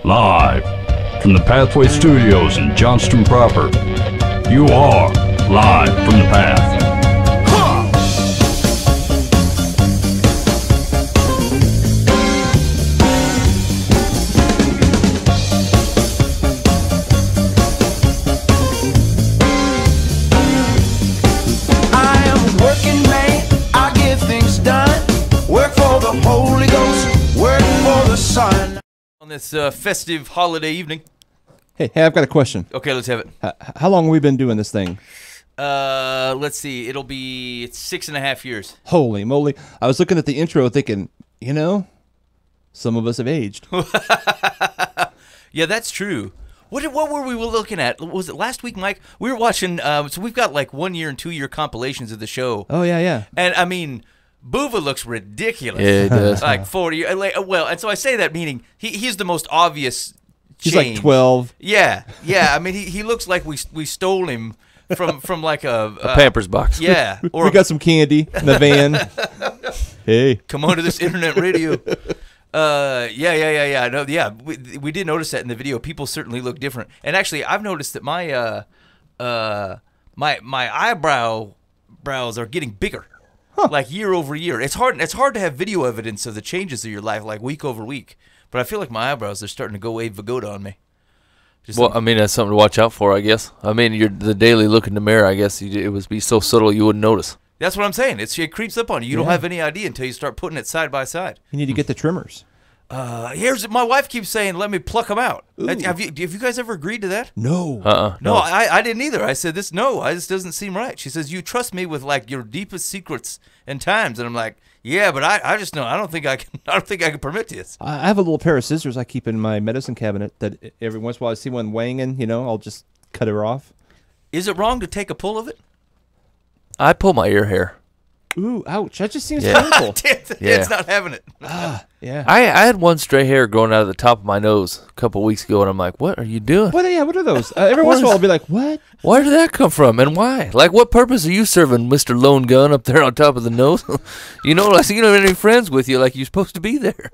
Live from the Pathway Studios in Johnston proper. You are live from the Path. I am a working man, I get things done. Work for the Holy Ghost, work for the Son. On this festive holiday evening. Hey, I've got a question. Okay, let's have it. How long have we been doing this thing? Let's see. It'll be 6.5 years. Holy moly. I was looking at the intro thinking, you know, some of us have aged. Yeah, that's true. What were we looking at? Was it last week, Mike? We were watching, so we've got like 1 year and 2 year compilations of the show. Oh, yeah, yeah. And, I mean, Boova looks ridiculous. Yeah, he does. Like 40. Well, and so I say that meaning he's the most obvious He's change. like 12. Yeah, yeah. I mean, he looks like we stole him from like a Pampers box. Yeah. Or We got some candy in the van. Hey. come on to this internet radio. Yeah. No, yeah. We did notice that in the video. People certainly look different. And actually, I've noticed that my my brows are getting bigger. Like year over year. It's hard to have video evidence of the changes of your life like week over week. But I feel like my eyebrows are starting to go Abe Vigoda on me. Well, I mean, that's something to watch out for, I guess. I mean, the daily look in the mirror, I guess it would be so subtle you wouldn't notice. That's what I'm saying. It creeps up on you. You don't have any idea until you start putting it side by side. You need to get the trimmers. Here's my wife keeps saying, "Let me pluck them out." Have you guys ever agreed to that? No. No, I didn't either. I said this doesn't seem right. She says, "You trust me with like your deepest secrets and times," and I'm like, "Yeah, but I just know I don't think I can permit this." I have a little pair of scissors I keep in my medicine cabinet that every once in a while I see one weighing, you know, I'll just cut her off. Is it wrong to take a pull of it? I pull my ear hair. Ooh, ouch. That just seems Yeah. painful. It's not having it. Yeah. I had one stray hair growing out of the top of my nose a couple of weeks ago, and I'm like, what are you doing? What are those? Every once in a while I'll be like, what? Where did that come from, and why? Like, what purpose are you serving, Mr. Lone Gun, up there on top of the nose? You know, like, you don't have any friends with you, like you're supposed to be there.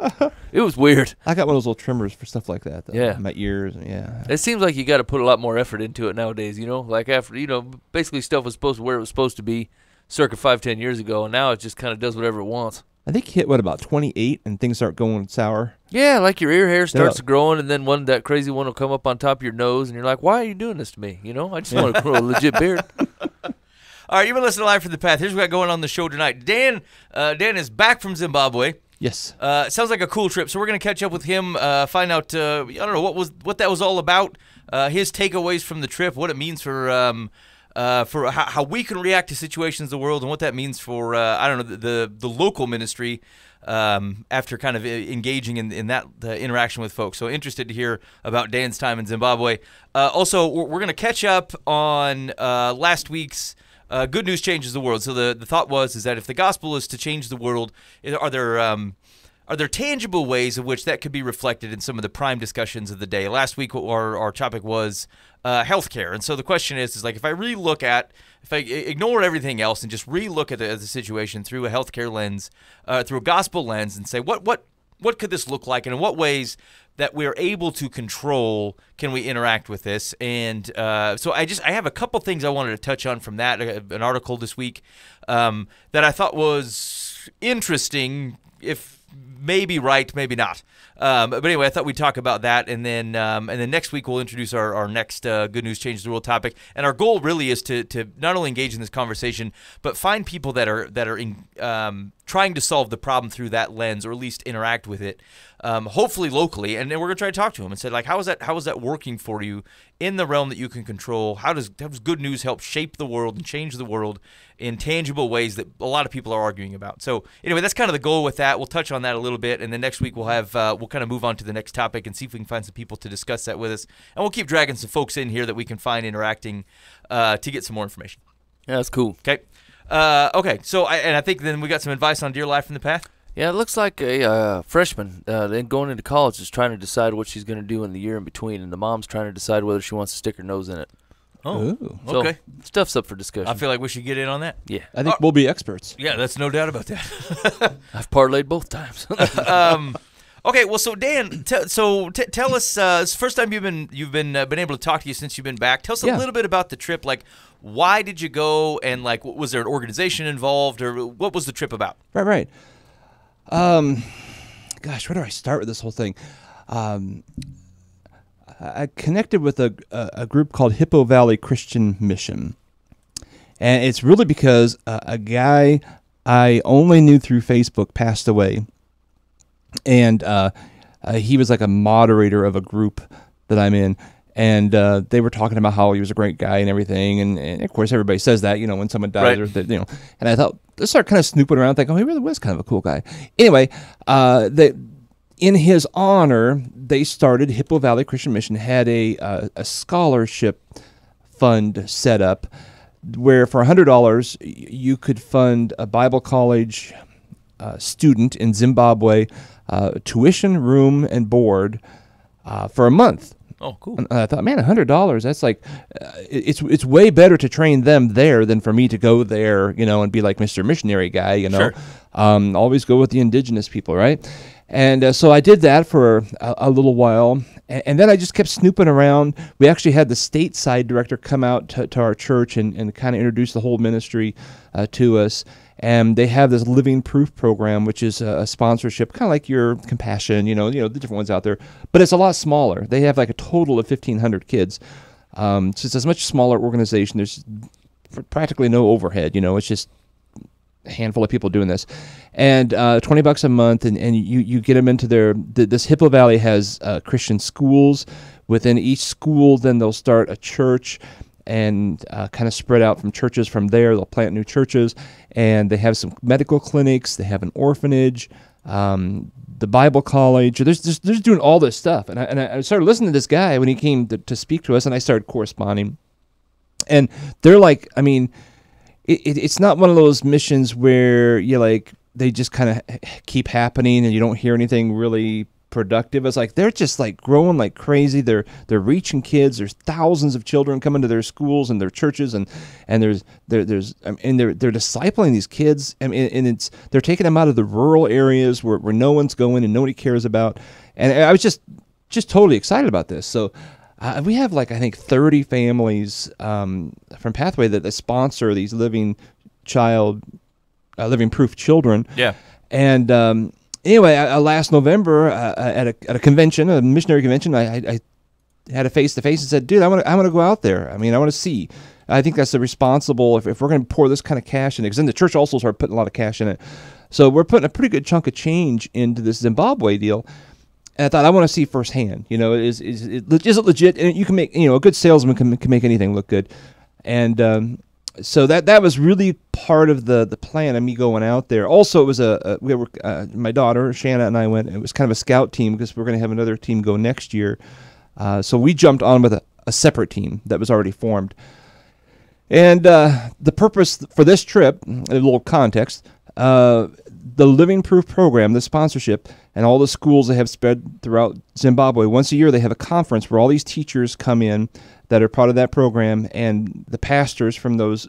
It was weird. I got one of those little trimmers for stuff like that. Though. Yeah. My ears, yeah. It seems like you got to put a lot more effort into it nowadays, you know? Like, after, you know, basically stuff was supposed to where it was supposed to be circa 5-10 years ago, and now it just kind of does whatever it wants. I think you hit, about 28 and things start going sour? Yeah, like your ear hair starts growing, and then that crazy one will come up on top of your nose, and you're like, why are you doing this to me? You know, I just want to grow a legit beard. All right, you've been listening to Live from the Path. Here's what we got going on the show tonight. Dan is back from Zimbabwe. Yes. Sounds like a cool trip. So we're going to catch up with him, find out, I don't know, what that was all about, his takeaways from the trip, what it means for how we can react to situations in the world, and what that means for I don't know, the local ministry after kind of engaging in that interaction with folks. So interested to hear about Dan's time in Zimbabwe. Also, we're going to catch up on last week's Good News Changes the World. So the thought is that if the gospel is to change the world, are there tangible ways in which that could be reflected in some of the prime discussions of the day? Last week, our topic was healthcare, and so the question is like, if I ignore everything else and just re-look at the situation through a healthcare lens, through a gospel lens, and say what could this look like, and in what ways that we're able to control can we interact with this? And so I have a couple things I wanted to touch on from that, an article this week that I thought was interesting, if maybe right, maybe not. But anyway, I thought we'd talk about that, and then next week we'll introduce our next Good News Changes the World topic. And our goal really is to not only engage in this conversation, but find people that are trying to solve the problem through that lens, or at least interact with it, hopefully locally. And then we're gonna try to talk to them and say, like, how is that working for you in the realm that you can control? How does good news help shape the world and change the world in tangible ways that a lot of people are arguing about? So anyway, that's kind of the goal with that. We'll touch on that a little bit, and then next week we'll kind of move on to the next topic and see if we can find some people to discuss that with us. And we'll keep dragging some folks in here that we can find interacting to get some more information. Yeah, that's cool. Okay. Okay. So I think then we got some advice on Dear Life from the Path. Yeah, it looks like a freshman then going into college is trying to decide what she's going to do in the year in between, and the mom's trying to decide whether she wants to stick her nose in it. Oh, Ooh. So, okay. Stuff's up for discussion. I feel like we should get in on that. Yeah. I think we'll be experts. Yeah, that's no doubt about that. I've parlayed both times. Okay, well, so Dan, tell us. It's the first time you've been able to talk to you since you've been back. Tell us a Yeah. little bit about the trip. Like, why did you go, and like, was there an organization involved, or what was the trip about? Right. Gosh, where do I start with this whole thing? I connected with a group called Hippo Valley Christian Mission, and it's really because a guy I only knew through Facebook passed away, and he was like a moderator of a group that I'm in. And they were talking about how he was a great guy and everything, and of course everybody says that, when someone dies, Right. or that, And I thought, let's start kind of snooping around, thinking, oh, he really was kind of a cool guy. Anyway, in his honor, they started Hippo Valley Christian Mission had a scholarship fund set up, where for $100 you could fund a Bible college student in Zimbabwe tuition, room, and board for a month. Oh, cool. And I thought, man, $100. That's like, it's way better to train them there than for me to go there, and be like Mr. Missionary guy, Sure. Always go with the indigenous people, right? And so I did that for a little while, and then I just kept snooping around. We actually had the stateside director come out to our church and kind of introduce the whole ministry to us. And they have this Living Proof program, which is a sponsorship, kind of like your Compassion, the different ones out there. But it's a lot smaller. They have like a total of 1,500 kids. So it's a much smaller organization. There's practically no overhead. It's just a handful of people doing this. And $20 a month, and you get them into this Hippo Valley has Christian schools. Within each school, then they'll start a church, and kind of spread out from churches from there. They'll plant new churches, and they have some medical clinics. They have an orphanage, the Bible college. They're just doing all this stuff. And I started listening to this guy when he came to speak to us, and I started corresponding. And they're like, I mean, it's not one of those missions where they just kind of keep happening and you don't hear anything really productive. It's like they're just like growing like crazy. They're reaching kids. There's thousands of children coming to their schools and their churches, and there's they're discipling these kids. And they're taking them out of the rural areas where no one's going and nobody cares about. And I was just totally excited about this. So we have I think 30 families from Pathway that sponsor these living proof children. Yeah. And anyway, last November at a convention, a missionary convention, I had a face-to-face and said, dude, I want to go out there. I mean, I want to see. I think that's the responsible, if we're going to pour this kind of cash in it, because then the church also started putting a lot of cash in it. So we're putting a pretty good chunk of change into this Zimbabwe deal. And I thought, I want to see firsthand, is it legit? And you can make, a good salesman can make anything look good. And so that was really part of the plan of me going out there. Also, it was my daughter Shanna and I went. It was kind of a scout team because we're going to have another team go next year. So we jumped on with a separate team that was already formed. And the purpose for this trip, a little context, the Living Proof program, the sponsorship, and all the schools they have spread throughout Zimbabwe. Once a year, they have a conference where all these teachers come in that are part of that program, and the pastors from those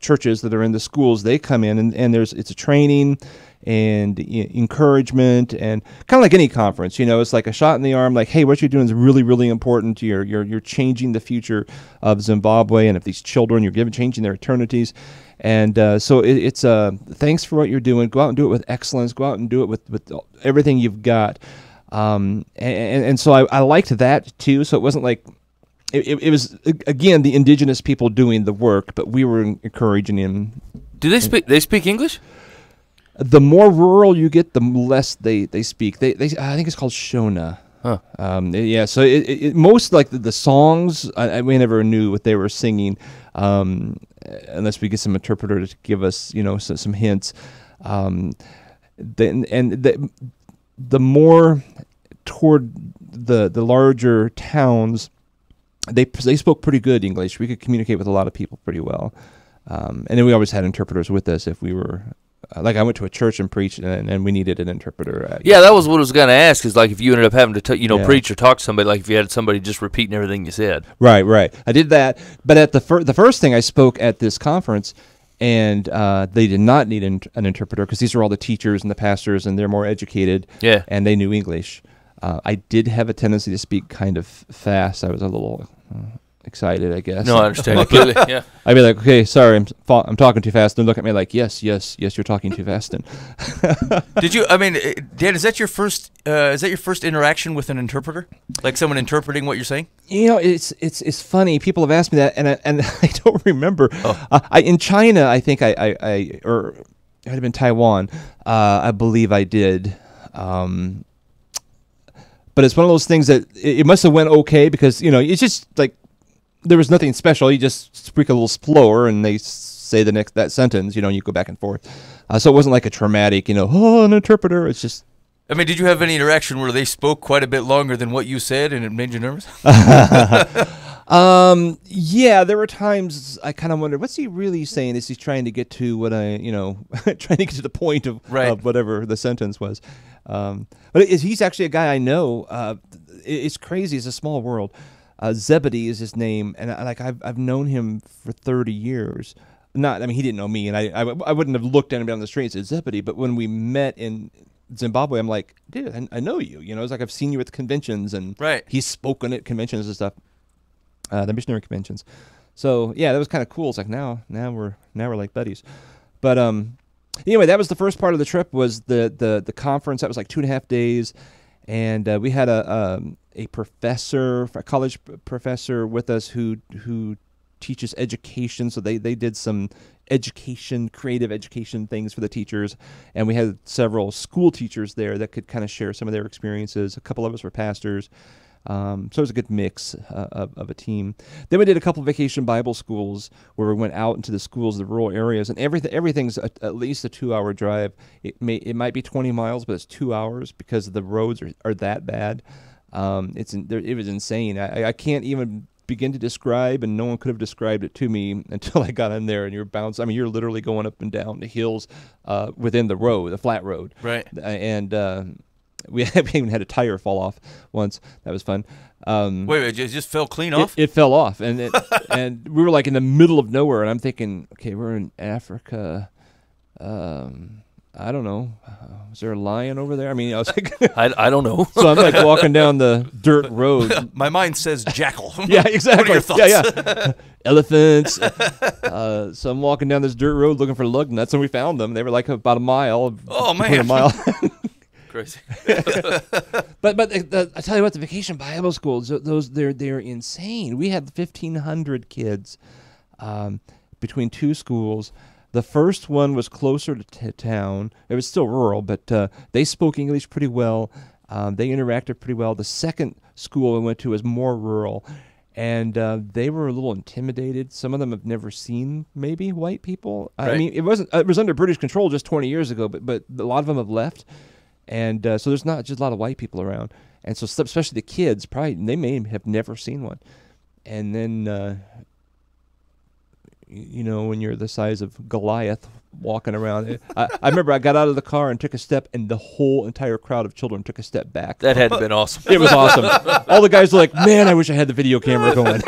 churches that are in the schools, they come in, and it's a training and encouragement, and kind of like any conference, it's like a shot in the arm, like, hey, what you're doing is really, really important. You're changing the future of Zimbabwe, and of these children, you're changing their eternities. And so it's thanks for what you're doing. Go out and do it with excellence. Go out and do it with everything you've got. And so I liked that too. So it wasn't like it was again the indigenous people doing the work, but we were encouraging them. Do they speak English? The more rural you get, the less they speak. They I think it's called Shona. Huh. Yeah. So most like the songs, we never knew what they were singing. Unless we get some interpreter to give us, some hints. The more toward the larger towns, they spoke pretty good English. We could communicate with a lot of people pretty well. And then we always had interpreters with us if we were. Like I went to a church and preached, and we needed an interpreter. Yeah, that was what I was going to ask. Is like if you ended up having to, Yeah. preach or talk to somebody, like if you had somebody just repeating everything you said. Right. I did that, but at the first thing I spoke at this conference, and they did not need an interpreter because these are all the teachers and the pastors, and they're more educated. Yeah. And they knew English. I did have a tendency to speak kind of fast. I was a little excited, I guess. No, I understand completely. Yeah. I'd be like, okay, sorry, I'm talking too fast. And they'll look at me like, yes, you're talking too fast. And Did you? I mean, Dan, is that your first? Is that your first interaction with an interpreter? Like someone interpreting what you're saying? you know, it's funny. People have asked me that, and I don't remember. In China, I think or it had have been Taiwan. I believe I did. But it's one of those things that it must have went okay because, you know, it's just like there was nothing special. You just speak a little slower and they say that sentence, you know, and you go back and forth. So it wasn't like a traumatic, you know, an interpreter. It's just. I mean, did you have any interaction where they spoke quite a bit longer than what you said and it made you nervous? Yeah, there were times I kind of wondered, what's he really saying? Is he trying to get to what trying to get to the point of whatever the sentence was? But he's actually a guy I know. It's crazy. It's a small world. Zebedee is his name, and I've known him for 30 years. He didn't know me, and I wouldn't have looked at him down the street and said Zebedee. But when we met in Zimbabwe, I'm like, dude, I know you. You know, it's like I've seen you at the conventions, and he's spoken at conventions and stuff, the missionary conventions. So yeah, that was kind of cool. It's like now we're like buddies. But anyway, that was the first part of the trip. Was the conference. That was like 2.5 days, and we had a college professor with us who teaches education. So they did some creative education things for the teachers, and we had several school teachers there that could kind of share some of their experiences. A couple of us were pastors. So it was a good mix of a team. Then we did a couple of vacation Bible schools where we went out into the schools, the rural areas, and everything's at least a 2-hour drive. It might be 20 miles, but it's 2 hours because the roads are that bad. It was insane. I can't even begin to describe, and no one could have described it to me until I got in there. And you're bouncing. I mean, you're literally going up and down the hills within the road, the flat road. Right. And we even had a tire fall off once. That was fun. Wait, it just fell clean off? It fell off, and and we were like in the middle of nowhere. And I'm thinking, okay, we're in Africa. I don't know. Is there a lion over there? I mean, I was like, I don't know. So I'm like walking down the dirt road. My mind says jackal. Yeah, exactly. What are your thoughts? Yeah. Elephants. So I'm walking down this dirt road looking for lug nuts, and we found them. They were like about a mile. Oh, man. A mile. Crazy. But I tell you what, the vacation Bible schools, they're insane. We had 1,500 kids between two schools. The first one was closer to town. It was still rural, but they spoke English pretty well. They interacted pretty well. The second school I went to was more rural, and they were a little intimidated. Some of them have never seen maybe white people. Right. I mean, it was under British control just 20 years ago, but a lot of them have left, and so there's not just a lot of white people around, and so especially the kids, probably they may have never seen one, and then. You know, when you're the size of Goliath walking around. I remember I got out of the car and took a step, and the whole entire crowd of children took a step back. That had been awesome. It was awesome. All the guys were like, man, I wish I had the video camera going.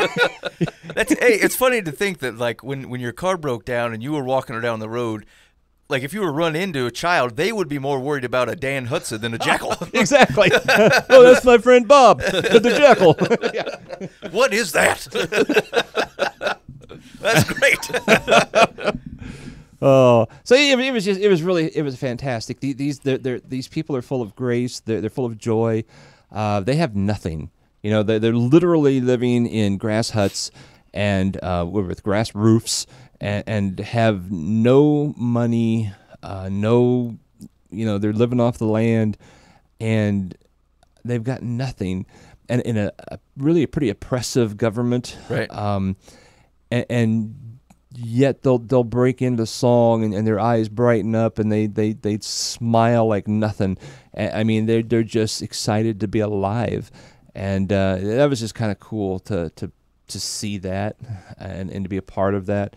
It's funny to think that, like, when your car broke down and you were walking down the road, like, if you were run into a child, they would be more worried about a Dan Hudson than a jackal. Exactly. Oh, that's my friend Bob, the jackal. Yeah. What is that? That's great. Oh, so it was fantastic. These people are full of grace. They're full of joy. They have nothing. You know, they're literally living in grass huts and with grass roofs and have no money. They're living off the land, and they've got nothing. And in a really pretty oppressive government, right? And yet they'll break into song and their eyes brighten up and they smile like nothing. I mean, they're just excited to be alive, and that was just kind of cool to see that and to be a part of that.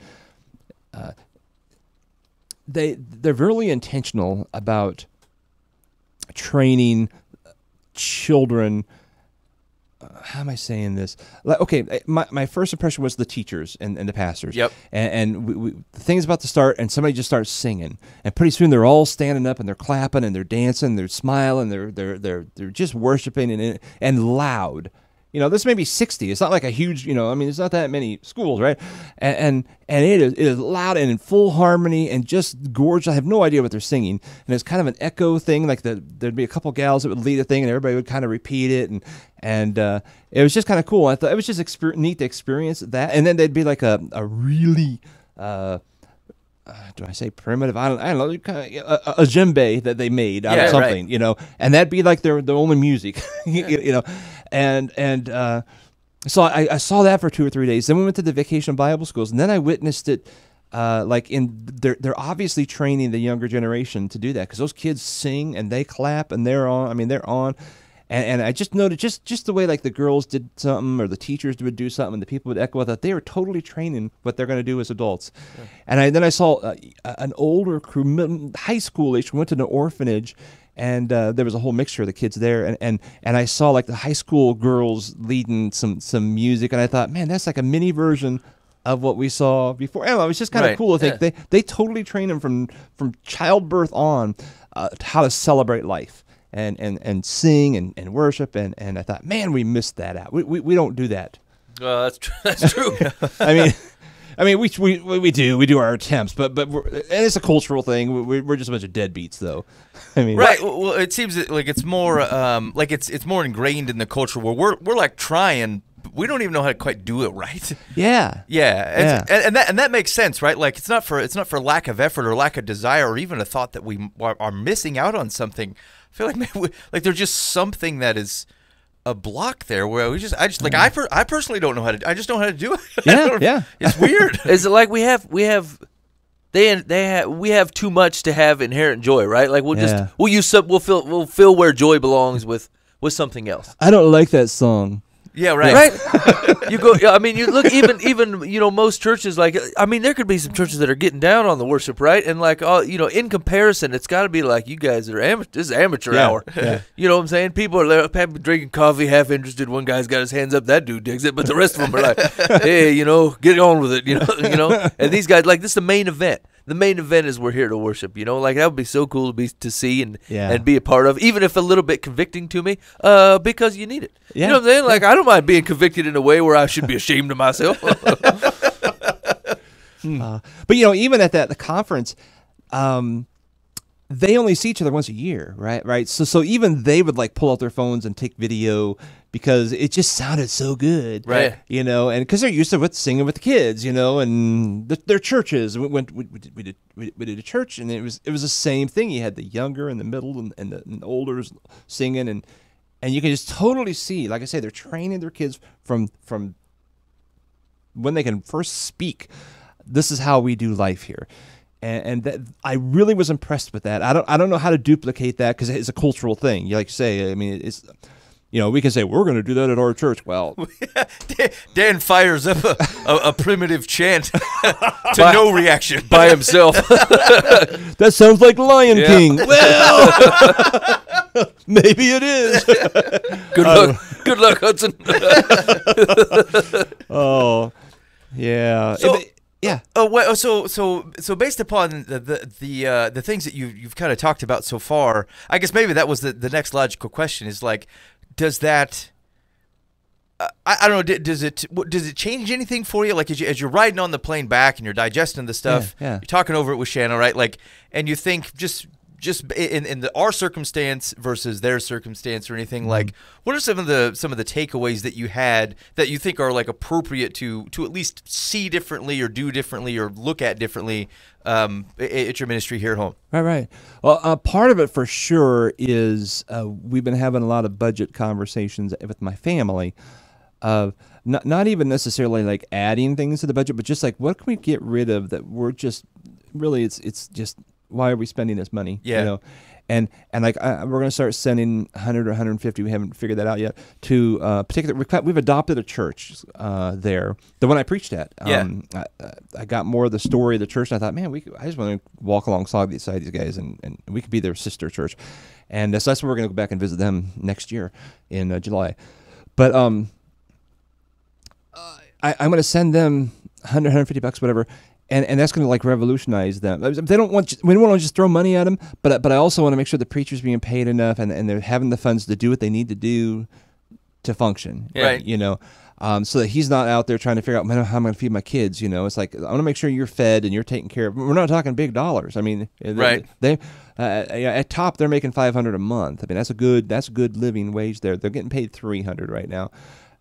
They're really intentional about training children how am I saying this? Like, okay, my first impression was the teachers and the pastors. Yep. And the thing's about to start, and somebody just starts singing, and pretty soon they're all standing up and they're clapping and they're dancing, they're smiling, they're just worshiping and loud. You know, this may be 60. It's not like a huge, you know, I mean, it's not that many schools, right? And it is loud and in full harmony and just gorgeous. I have no idea what they're singing. And it's kind of an echo thing, like there'd be a couple gals that would lead a thing and everybody would kind of repeat it. And it was just kind of cool. I thought it was just neat to experience that. And then they'd be like a really, do I say primitive? I don't know. Kind of a djembe that they made out of something, you know, and that'd be like their only music, you know, and so I saw that for 2 or 3 days. Then we went to the vacation Bible schools, and then I witnessed it. Like they're obviously training the younger generation to do that because those kids sing and they clap and they're on. I mean, they're on. And I just noted just the way like the girls did something or the teachers would do something and the people would echo that they were totally training what they're going to do as adults. Yeah. And then I saw an older crew, high school age, went to an orphanage, and there was a whole mixture of the kids there. And I saw like the high school girls leading some music, and I thought, man, that's like a mini version of what we saw before. I don't know, it was just kind of cool to think they totally train them from childbirth on how to celebrate life. And sing and worship and I thought, man, we missed that out. We don't do that. Well, that's true. I mean, we do our attempts, but and it's a cultural thing. We're just a bunch of deadbeats, though. I mean, right. Well, it seems like it's more like it's more ingrained in the culture where we're like trying. We don't even know how to quite do it right. Yeah. And that makes sense, right? Like it's not for lack of effort or lack of desire or even a thought that we are missing out on something. I feel like maybe there's just something that is a block there where I personally don't know how to. I just don't know how to do it. Yeah. It's weird. Is it like we have too much to have inherent joy, right? Like we'll fill where joy belongs with something else. I don't like that song. Yeah, right. Right. You go. I mean, you look. Even you know, most churches. Like, I mean, there could be some churches that are getting down on the worship, right? And like, you know, in comparison, it's got to be like you guys are amateur. This is amateur hour. Yeah. You know what I'm saying? People are there, drinking coffee, half interested. One guy's got his hands up. That dude digs it, but the rest of them are like, hey, you know, get on with it. You know. And these guys, like, this is the main event. The main event is we're here to worship, you know, like that would be so cool to see and be a part of, even if a little bit convicting to me, because you need it. Yeah. You know what I'm saying? Like I don't mind being convicted in a way where I should be ashamed of myself. But you know, even at the conference, they only see each other once a year, right? So even they would like pull out their phones and take video because it just sounded so good, right? You know, and because they're used to singing with the kids, you know, and their churches. We did a church, and it was the same thing. You had the younger and the middle and the older singing, and you can just totally see, like I say, they're training their kids from when they can first speak. This is how we do life here. And that I really was impressed with that. I don't know how to duplicate that because it's a cultural thing. You like you say, I mean, it's, you know, we can say we're going to do that at our church. Well, Dan fires up a primitive chant to no reaction by himself. That sounds like Lion King. Well, maybe it is. Good luck, Hudson. Oh, yeah. Yeah. So based upon the things that you've kind of talked about so far, I guess maybe that was the next logical question is like, does that? I don't know. Does it change anything for you? Like as you're riding on the plane back and you're digesting the stuff, yeah. You're talking over it with Shanna, right? Like, and you think just in our circumstance versus their circumstance or anything, like what are some of the takeaways that you had that you think are like appropriate to at least see differently or do differently or look at differently at your ministry here at home? Right. Well, part of it for sure is we've been having a lot of budget conversations with my family. Not even necessarily like adding things to the budget, but just like what can we get rid of that we're just really it's just why are we spending this money? Yeah. You know? And like we're going to start sending 100 or 150. We haven't figured that out yet. To particular, we've adopted a church there, the one I preached at. I got more of the story of the church, and I thought, man, I just want to walk alongside these guys, and we could be their sister church. And so that's where we're going to go back and visit them next year in July. But I'm going to send them $150, whatever, and that's going to like revolutionize them. They don't want we don't want to just throw money at them, but I also want to make sure the preacher's being paid enough and they're having the funds to do what they need to do to function. Right. You know. So that he's not out there trying to figure out, man, how I'm going to feed my kids. You know, it's like I want to make sure you're fed and you're taken care of. We're not talking big dollars. I mean, Right. They at top they're making $500 a month. I mean, that's a good living wage there. They're getting paid $300 right now,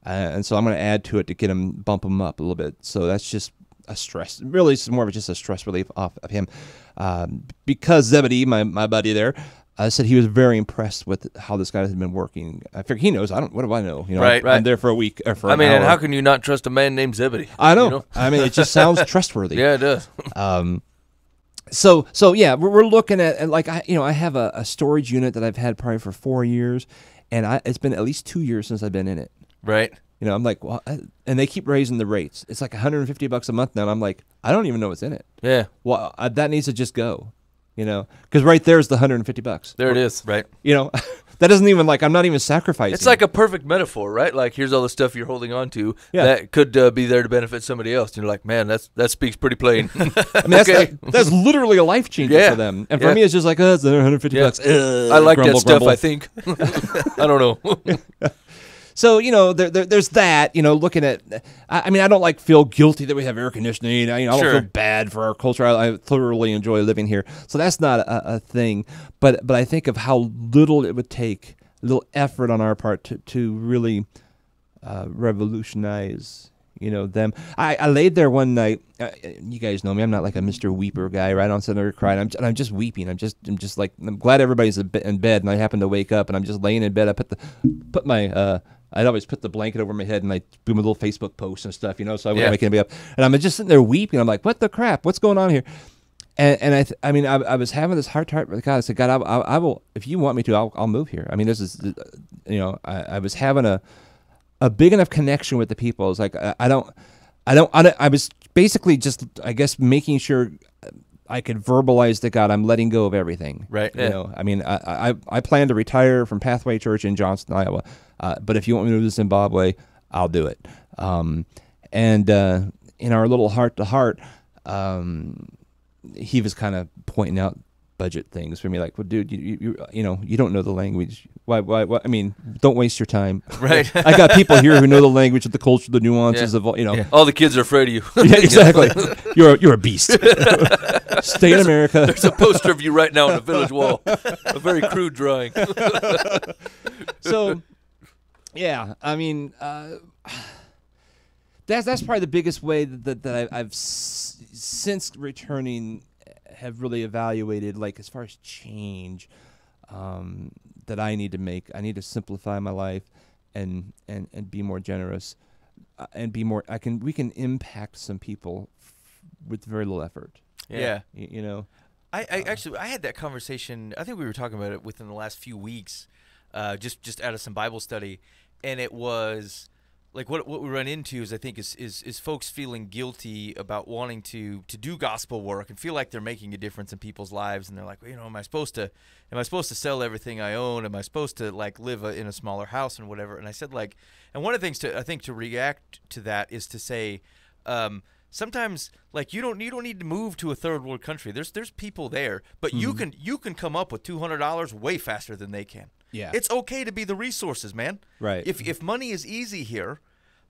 and so I'm going to add to it to bump them up a little bit. So that's just a stress. Really, it's more of just a stress relief off of him, because Zebedee, my buddy there. Said he was very impressed with how this guy has been working. I figure he knows. What do I know? You know, Right. I'm there for a week or for an and hour. how can you not trust a man named Zebedee? I know. You know? I mean, it just sounds trustworthy. Yeah, it does. So yeah, we're looking at like I have a storage unit that I've had probably for 4 years, and it's been at least 2 years since I've been in it. Right. You know, I'm like, well, and they keep raising the rates. It's like $150 a month now. And I'm like, I don't even know what's in it. Yeah. Well, that needs to just go. You know, because right there's the $150. There it is. Right. You know, that doesn't even like I'm not even sacrificing. It's like a perfect metaphor, right? Like, here's all the stuff you're holding on to that could be there to benefit somebody else. And you're like, man, that speaks pretty plain. I mean, that's literally a life changer for them. And for me, it's just like, it's $150. I like grumble, that stuff, grumble. I think. I don't know. So, you know, there's that, you know, looking at, I mean, I don't like feel guilty that we have air conditioning. I don't Sure. feel bad for our culture. I thoroughly enjoy living here. So that's not a thing. But I think of how little it would take, a little effort on our part to really revolutionize, you know, them. I laid there one night. You guys know me. I'm not like a Mr. Weeper guy, right? I'm sitting there crying. I'm just weeping. I'm just like, I'm glad everybody's in bed, and I happen to wake up, and I'm just laying in bed. I put my I'd always put the blanket over my head and I'd do my little Facebook posts and stuff, you know, so I wouldn't wake anybody up. And I'm just sitting there weeping. I'm like, what the crap? What's going on here? And I was having this heart to heart with God. I said, God, I will, if you want me to, I'll move here. I mean, this is, you know, I was having a big enough connection with the people. It was like, I was basically just, I guess, making sure I could verbalize to God, I'm letting go of everything. Right. You know, I mean, I plan to retire from Pathway Church in Johnston, Iowa. But if you want me to move to Zimbabwe, I'll do it. And in our little heart to heart, he was kind of pointing out budget things for me, like, well, dude, you know, you don't know the language. Why? I mean, don't waste your time. Right. I got people here who know the language of the culture, the nuances of, you know. Yeah. All the kids are afraid of you. Yeah, exactly. You're a beast. Stay in America. There's a poster of you right now on the village wall. A very crude drawing. So, yeah, I mean, that's probably the biggest way that I've since returning have really evaluated, like, as far as change that I need to make. I need to simplify my life and be more generous and be more. We can impact some people with very little effort. Yeah. You know. I actually had that conversation. I think we were talking about it within the last few weeks, just out of some Bible study, and it was like what we run into is, I think, is folks feeling guilty about wanting to do gospel work and feel like they're making a difference in people's lives, and they're like, well, you know, am I supposed to sell everything I own? Am I supposed to like live in a smaller house and whatever? And I said, like, and one of the things to react to that is to say, sometimes, like, you don't need to move to a third world country. There's people there, but you can come up with $200 way faster than they can. Yeah. It's okay to be the resources, man. Right. If money is easy here,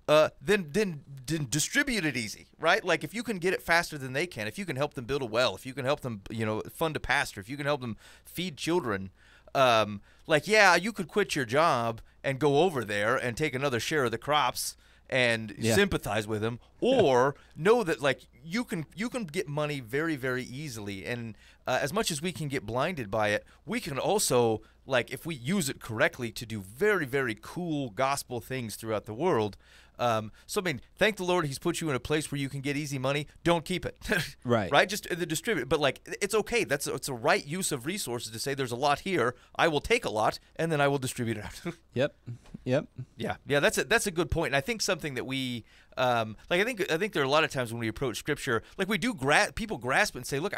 then distribute it easy, right? Like, if you can get it faster than they can, if you can help them build a well, if you can help them, you know, fund a pastor, if you can help them feed children, like, yeah, you could quit your job and go over there and take another share of the crops and sympathize with them, or know that, like, you can get money very, very easily. And as much as we can get blinded by it, we can also, like, if we use it correctly, to do very, very cool gospel things throughout the world. So, I mean, thank the Lord he's put you in a place where you can get easy money. Don't keep it. Right. Right? Just distribute. But, like, it's okay. It's a right use of resources to say there's a lot here. I will take a lot, and then I will distribute it out. Yep. Yeah, that's a good point. And I think something that we like, I think there are a lot of times when we approach Scripture, like, we do people grasp it and say, look,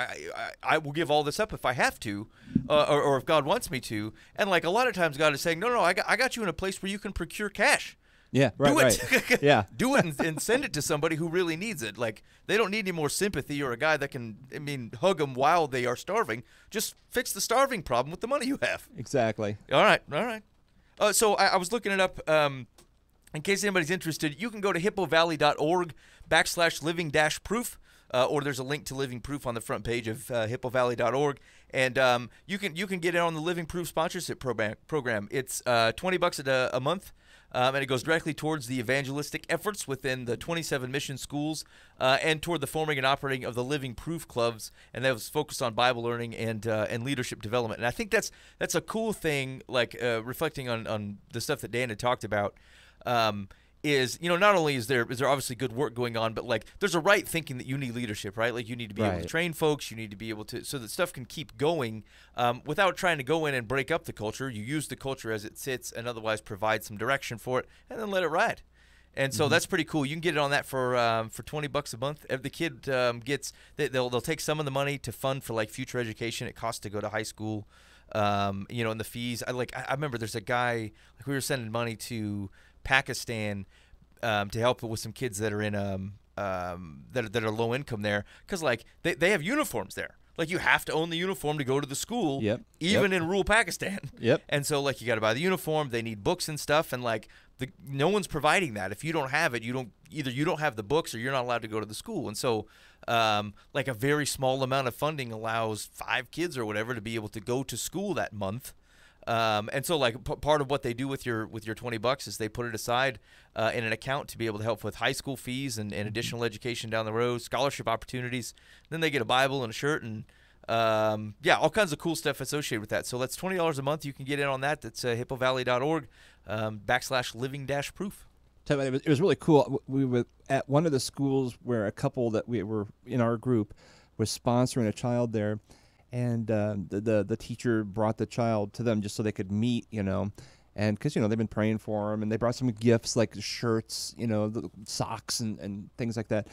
I will give all this up if I have to, or if God wants me to. And, like, a lot of times God is saying, no, I got you in a place where you can procure cash. Yeah, right, Do it. right. Yeah. Do it and send it to somebody who really needs it. Like, they don't need any more sympathy or a guy that can, hug them while they are starving. Just fix the starving problem with the money you have. Exactly. All right. So I was looking it up. In case anybody's interested, you can go to hippovalley.org/living-proof. Or there's a link to Living Proof on the front page of hippovalley.org, and you can get in on the Living Proof sponsorship program. It's $20 a month, and it goes directly towards the evangelistic efforts within the 27 mission schools, and toward the forming and operating of the Living Proof clubs, and that was focused on Bible learning and leadership development. And I think that's a cool thing, like reflecting on the stuff that Dan had talked about. Is not only is there obviously good work going on, but like there's a right thinking that you need leadership, right? Like you need to be able to train folks, you need to be able to, so that stuff can keep going without trying to go in and break up the culture. You use the culture as it sits and otherwise provide some direction for it and then let it ride. And so that's pretty cool. You can get it on that for $20 a month. The kid gets they'll take some of the money to fund for like future education. It costs to go to high school, and the fees. I remember there's a guy, like we were sending money to Pakistan to help with some kids that are in that are low income there, because like they have uniforms there. Like you have to own the uniform to go to the school, even in rural Pakistan. And so like you got to buy the uniform. They need books and stuff, and like no one's providing that. If you don't have it, you don't have the books or you're not allowed to go to the school. And so like a very small amount of funding allows 5 kids or whatever to be able to go to school that month. And so like part of what they do with your $20 is they put it aside in an account to be able to help with high school fees and additional education down the road, scholarship opportunities. Then they get a Bible and a shirt and all kinds of cool stuff associated with that. So that's $20 a month. You can get in on that. That's hippovalley.org /living-proof. It was really cool. We were at one of the schools where a couple that we were in our group was sponsoring a child there. And the teacher brought the child to them just so they could meet, and because, they've been praying for him, and they brought some gifts like shirts, the socks and things like that.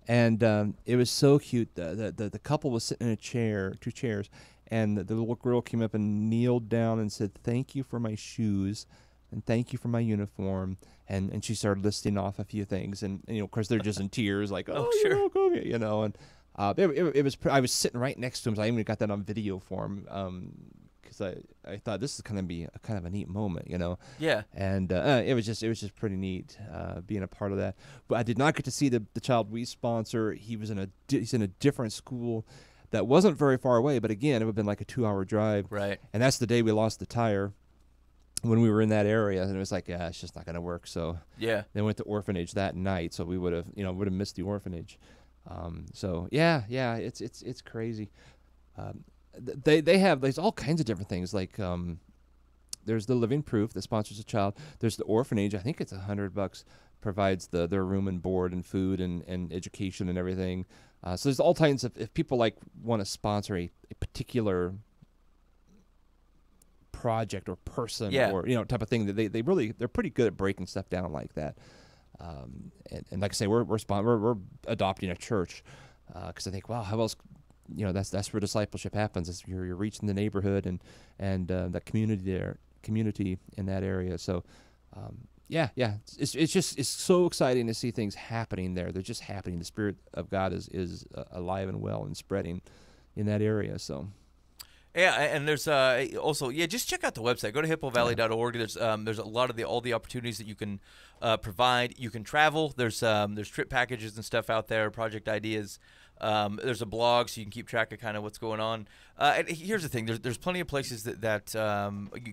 And it was so cute. The couple was sitting in a chair, 2 chairs, and the little girl came up and kneeled down and said, "Thank you for my shoes, and thank you for my uniform." And she started listing off a few things. And of course, they're just in tears, like, "Oh, sure. you're welcome," and. It was. I was sitting right next to him, so I even got that on video for him because I thought this is going to be a kind of a neat moment, Yeah. And it was just pretty neat being a part of that. But I did not get to see the child we sponsor. He's in a different school that wasn't very far away, but again, it would have been like a 2-hour drive. Right. And that's the day we lost the tire when we were in that area, and it was like, it's just not going to work. So yeah, they went to orphanage that night, so we would have missed the orphanage. It's crazy. There's all kinds of different things. Like there's the Living Proof that sponsors a child. There's the orphanage. I think it's $100 provides their room and board and food and education and everything. So there's all kinds of, if people like want to sponsor a particular project or person or type of thing, that they're pretty good at breaking stuff down like that. And like I say, we're adopting a church because I think, wow, how else? That's where discipleship happens. You're reaching the neighborhood and the community in that area. So, it's so exciting to see things happening there. They're just happening. The Spirit of God is alive and well and spreading in that area. So. Yeah, and there's also just check out the website. Go to hippovalley.org. There's a lot of all the opportunities that you can provide. You can travel. There's trip packages and stuff out there. Project ideas. There's a blog, so you can keep track of kind of what's going on. And here's the thing: there's plenty of places that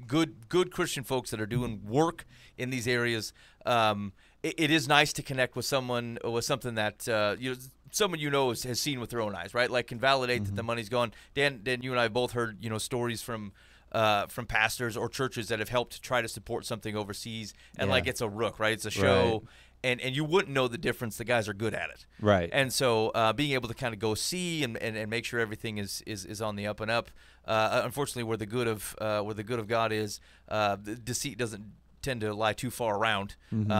good Christian folks that are doing work in these areas. It is nice to connect with someone with something that someone has seen with their own eyes, right? Like can validate that the money's gone. Dan, you and I both heard stories from pastors or churches that have helped try to support something overseas, and like it's a rook, right? It's a show, and you wouldn't know the difference. The guys are good at it, right? And so being able to kind of go see and make sure everything is on the up and up. Unfortunately, where the good of God is, the deceit doesn't tend to lie too far around,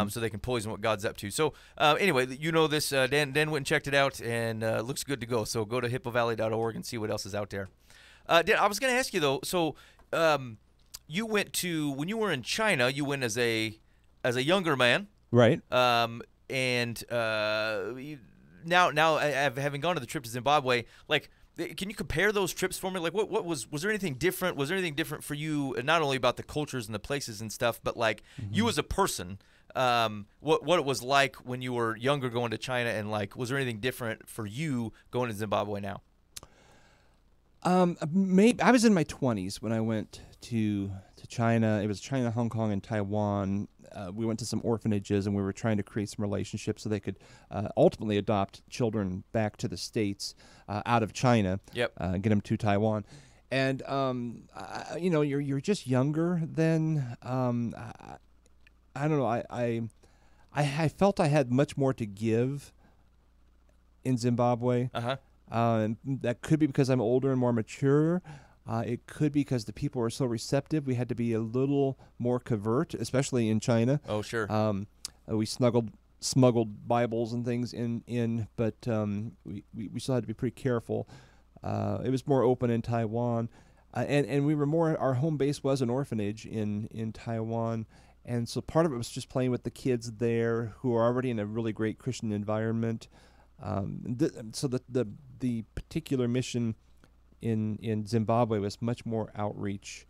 so they can poison what God's up to. So anyway, this Dan went and checked it out, and looks good to go. So go to hippovalley.org and see what else is out there. Dan, I was going to ask you though. So you went to, when you were in China, you went as a younger man, Right. And now having gone to the trip to Zimbabwe, like, can you compare those trips for me? Like, what was there anything different? Was there anything different for you, not only about the cultures and the places and stuff, but like you as a person, what it was like when you were younger going to China, and like, was there anything different for you going to Zimbabwe now? Maybe I was in my 20s when I went to China. It was China, Hong Kong, and Taiwan. We went to some orphanages, and we were trying to create some relationships so they could ultimately adopt children back to the States out of China. Yep. Get them to Taiwan. And you're just younger then. I don't know. I felt I had much more to give in Zimbabwe. And that could be because I'm older and more mature. It could be because the people were so receptive. We had to be a little more covert, especially in China. Oh, sure. We smuggled Bibles and things in, but we still had to be pretty careful. It was more open in Taiwan, and we were more. Our home base was an orphanage in Taiwan, and so part of it was just playing with the kids there who are already in a really great Christian environment. So the particular mission in Zimbabwe was much more outreach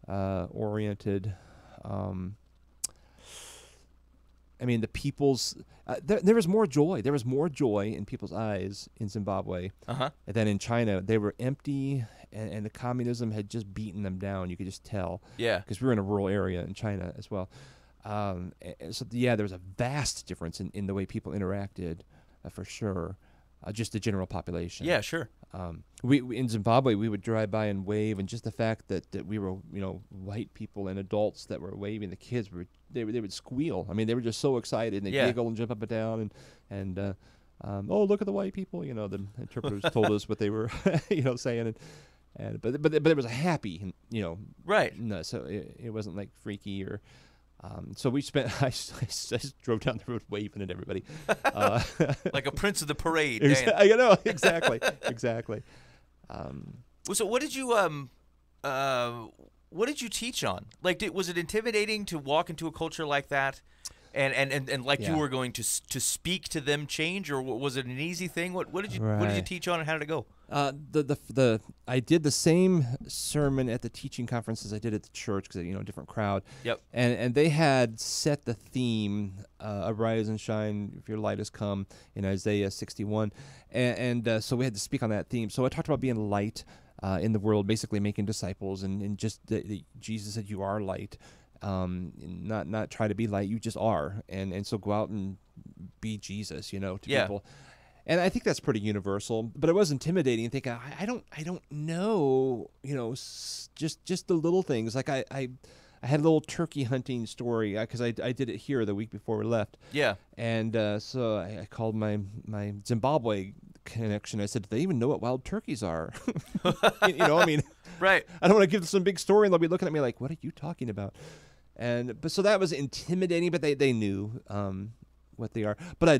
oriented. I mean, the people's there was more joy. There was more joy in people's eyes in Zimbabwe than in China. They were empty, and the communism had just beaten them down. You could just tell. Yeah, because we were in a rural area in China as well. So there was a vast difference in the way people interacted. For sure, just the general population. Yeah, sure. We in Zimbabwe, we would drive by and wave, and just the fact that we were, white people and adults that were waving, the kids they would squeal. I mean, they were just so excited, and they giggle and jump up and down, and oh, look at the white people. The interpreters told us what they were, saying, but it was a happy, right. No, so it wasn't like freaky or. So we spent. I just drove down the road waving at everybody, like a prince of the parade. Exactly. So what did you teach on? Like, was it intimidating to walk into a culture like that, and like you were going to speak to them change, or was it an easy thing? What did you teach on, and how did it go? I did the same sermon at the teaching conference as I did at the church because different crowd. Yep. And they had set the theme, "Arise and shine, if your light has come," in Isaiah 61, and so we had to speak on that theme. So I talked about being light in the world, basically making disciples, and just Jesus said, "You are light." Not try to be light, you just are, and so go out and be Jesus, to people. And I think that's pretty universal, but it was intimidating thinking, I don't know, just the little things. Like I had a little turkey hunting story because I did it here the week before we left. Yeah. And so I called my Zimbabwe connection. I said, "Do they even know what wild turkeys are?" I mean, right. I don't want to give some big story, and they'll be looking at me like, "What are you talking about?" But so that was intimidating, but they knew what they are. But I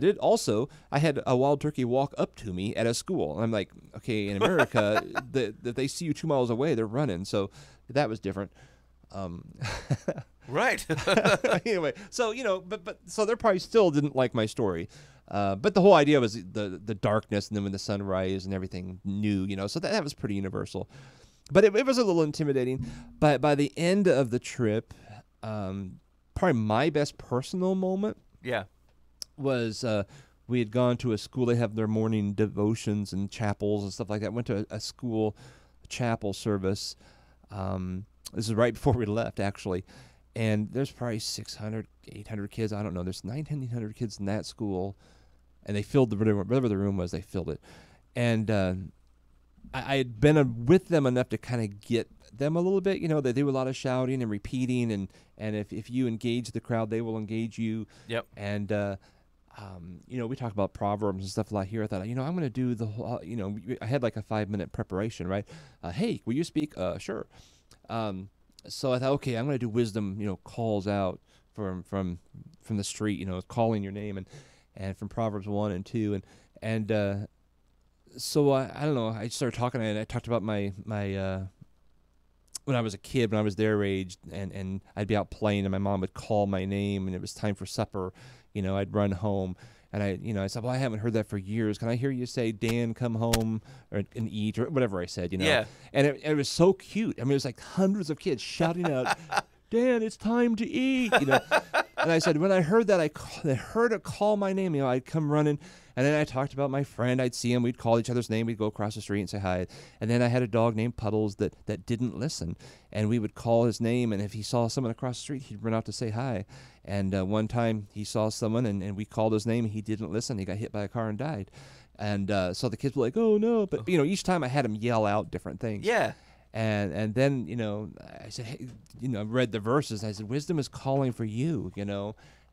had a wild turkey walk up to me at a school. And I'm like, okay, in America, if they see you 2 miles away, they're running. So that was different. Right. Anyway, so but so they probably still didn't like my story, but the whole idea was the darkness, and then when the sun rises and everything new, so that was pretty universal. But it was a little intimidating. But by the end of the trip, probably my best personal moment, was we had gone to a school. They have their morning devotions and chapels and stuff like that. Went to a school chapel service. This is right before we left, actually. And there's probably 600, 800 kids. I don't know. There's 1,900 kids in that school. And they filled whatever the room was, they filled it. And I had been with them enough to kind of get them a little bit. They do a lot of shouting and repeating. And if you engage the crowd, they will engage you. Yep. And, we talk about Proverbs and stuff a lot here. I thought, I'm going to do the whole, I had like a 5-minute preparation, right? Hey, will you speak? Sure. So I thought, okay, I'm going to do wisdom, calls out from the street, calling your name, and from Proverbs 1 and 2, and so I don't know. I started talking, and I talked about my when I was a kid, when I was their age, and I'd be out playing, and my mom would call my name, and it was time for supper, I'd run home. And I said, well, I haven't heard that for years. Can I hear you say, Dan, come home and eat, or whatever I said, Yeah. And it was so cute. I mean, it was like hundreds of kids shouting out, Dan, it's time to eat, And I said, when I heard that, I heard it call my name, I'd come running. And then I talked about my friend. I'd see him. We'd call each other's name. We'd go across the street and say hi. And then I had a dog named Puddles that didn't listen. And we would call his name. And if he saw someone across the street, he'd run out to say hi. And one time he saw someone and we called his name. And he didn't listen. He got hit by a car and died. And so the kids were like, oh, no. But, each time I had him yell out different things. Yeah. And then, I said, hey, I read the verses. I said, wisdom is calling for you,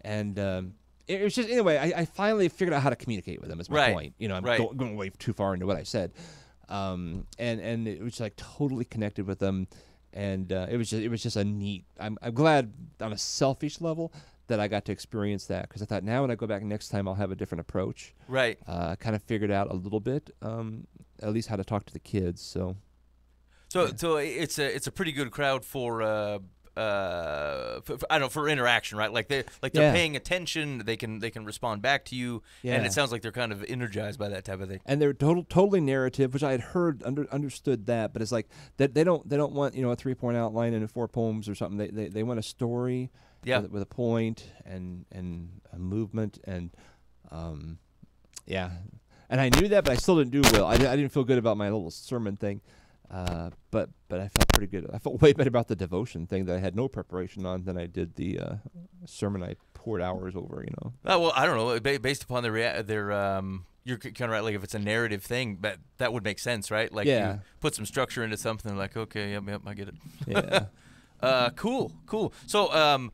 And it was just, anyway, I finally figured out how to communicate with them is my point. I'm going way too far into what I said. And it was like totally connected with them. And it was just a neat, I'm glad on a selfish level that I got to experience that, because I thought now when I go back next time I'll have a different approach. Right. I kind of figured out a little bit, at least how to talk to the kids. So it's a pretty good crowd for I don't know, for interaction, right? Like they're paying attention. They can respond back to you, and it sounds like they're kind of energized by that type of thing. And they're totally narrative, which I had heard understood that, but it's like that they don't want a 3-point outline and 4 poems or something. They want a story, with a point and a movement and And I knew that, but I still didn't do well. I didn't feel good about my little sermon thing. But I felt pretty good. I felt way better about the devotion thing that I had no preparation on than I did the sermon I poured hours over. Well, I don't know. Based upon their you're kind of right. Like if it's a narrative thing, that would make sense, right? Like you put some structure into something. Like okay, yep, I get it. Yeah. Cool. So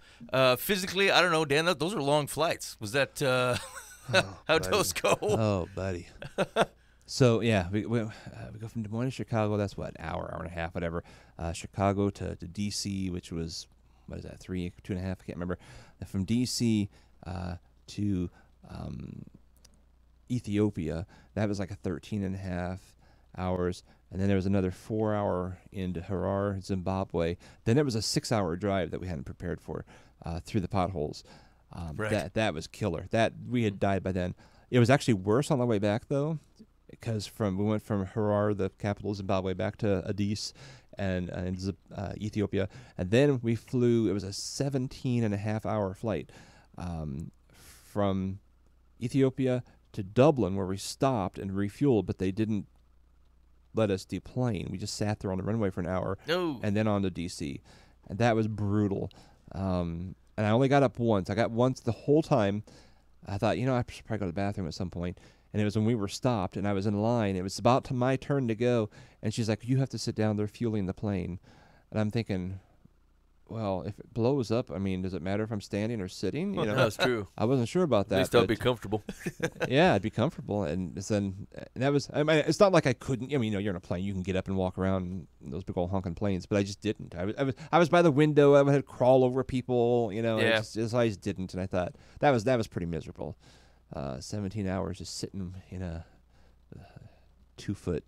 physically, I don't know, Dan. Those are long flights. Was that how'd those go? Oh, buddy. So we go from Des Moines to Chicago. That's what, hour and a half, whatever. Chicago to DC, which was 3, 2.5? I can't remember. And from DC to Ethiopia, that was like a 13.5 hours. And then there was another 4-hour into Harar, Zimbabwe. Then there was a 6-hour drive that we hadn't prepared for through the potholes. That was killer. That we had died by then. It was actually worse on the way back though, because we went from Harar, the capital of Zimbabwe, back to Addis and Ethiopia, and then we flew. It was a 17.5-hour flight from Ethiopia to Dublin, where we stopped and refueled, but they didn't let us deplane. We just sat there on the runway for an hour, and then on to DC, and that was brutal. And I only got up once. I got once the whole time. I thought, I should probably go to the bathroom at some point. And it was when we were stopped, and I was in line. It was about my turn to go, and she's like, you have to sit down. They're fueling the plane. And I'm thinking, well, if it blows up, does it matter if I'm standing or sitting? That's true. I wasn't sure about that. At least I'll be comfortable. Yeah, I'd be comfortable. And then that was, it's not like I couldn't, you're in a plane. You can get up and walk around in those big old honking planes, but I just didn't. I was by the window. I had to crawl over people, I just didn't. And I thought, that was pretty miserable. 17 hours just sitting in a 2-foot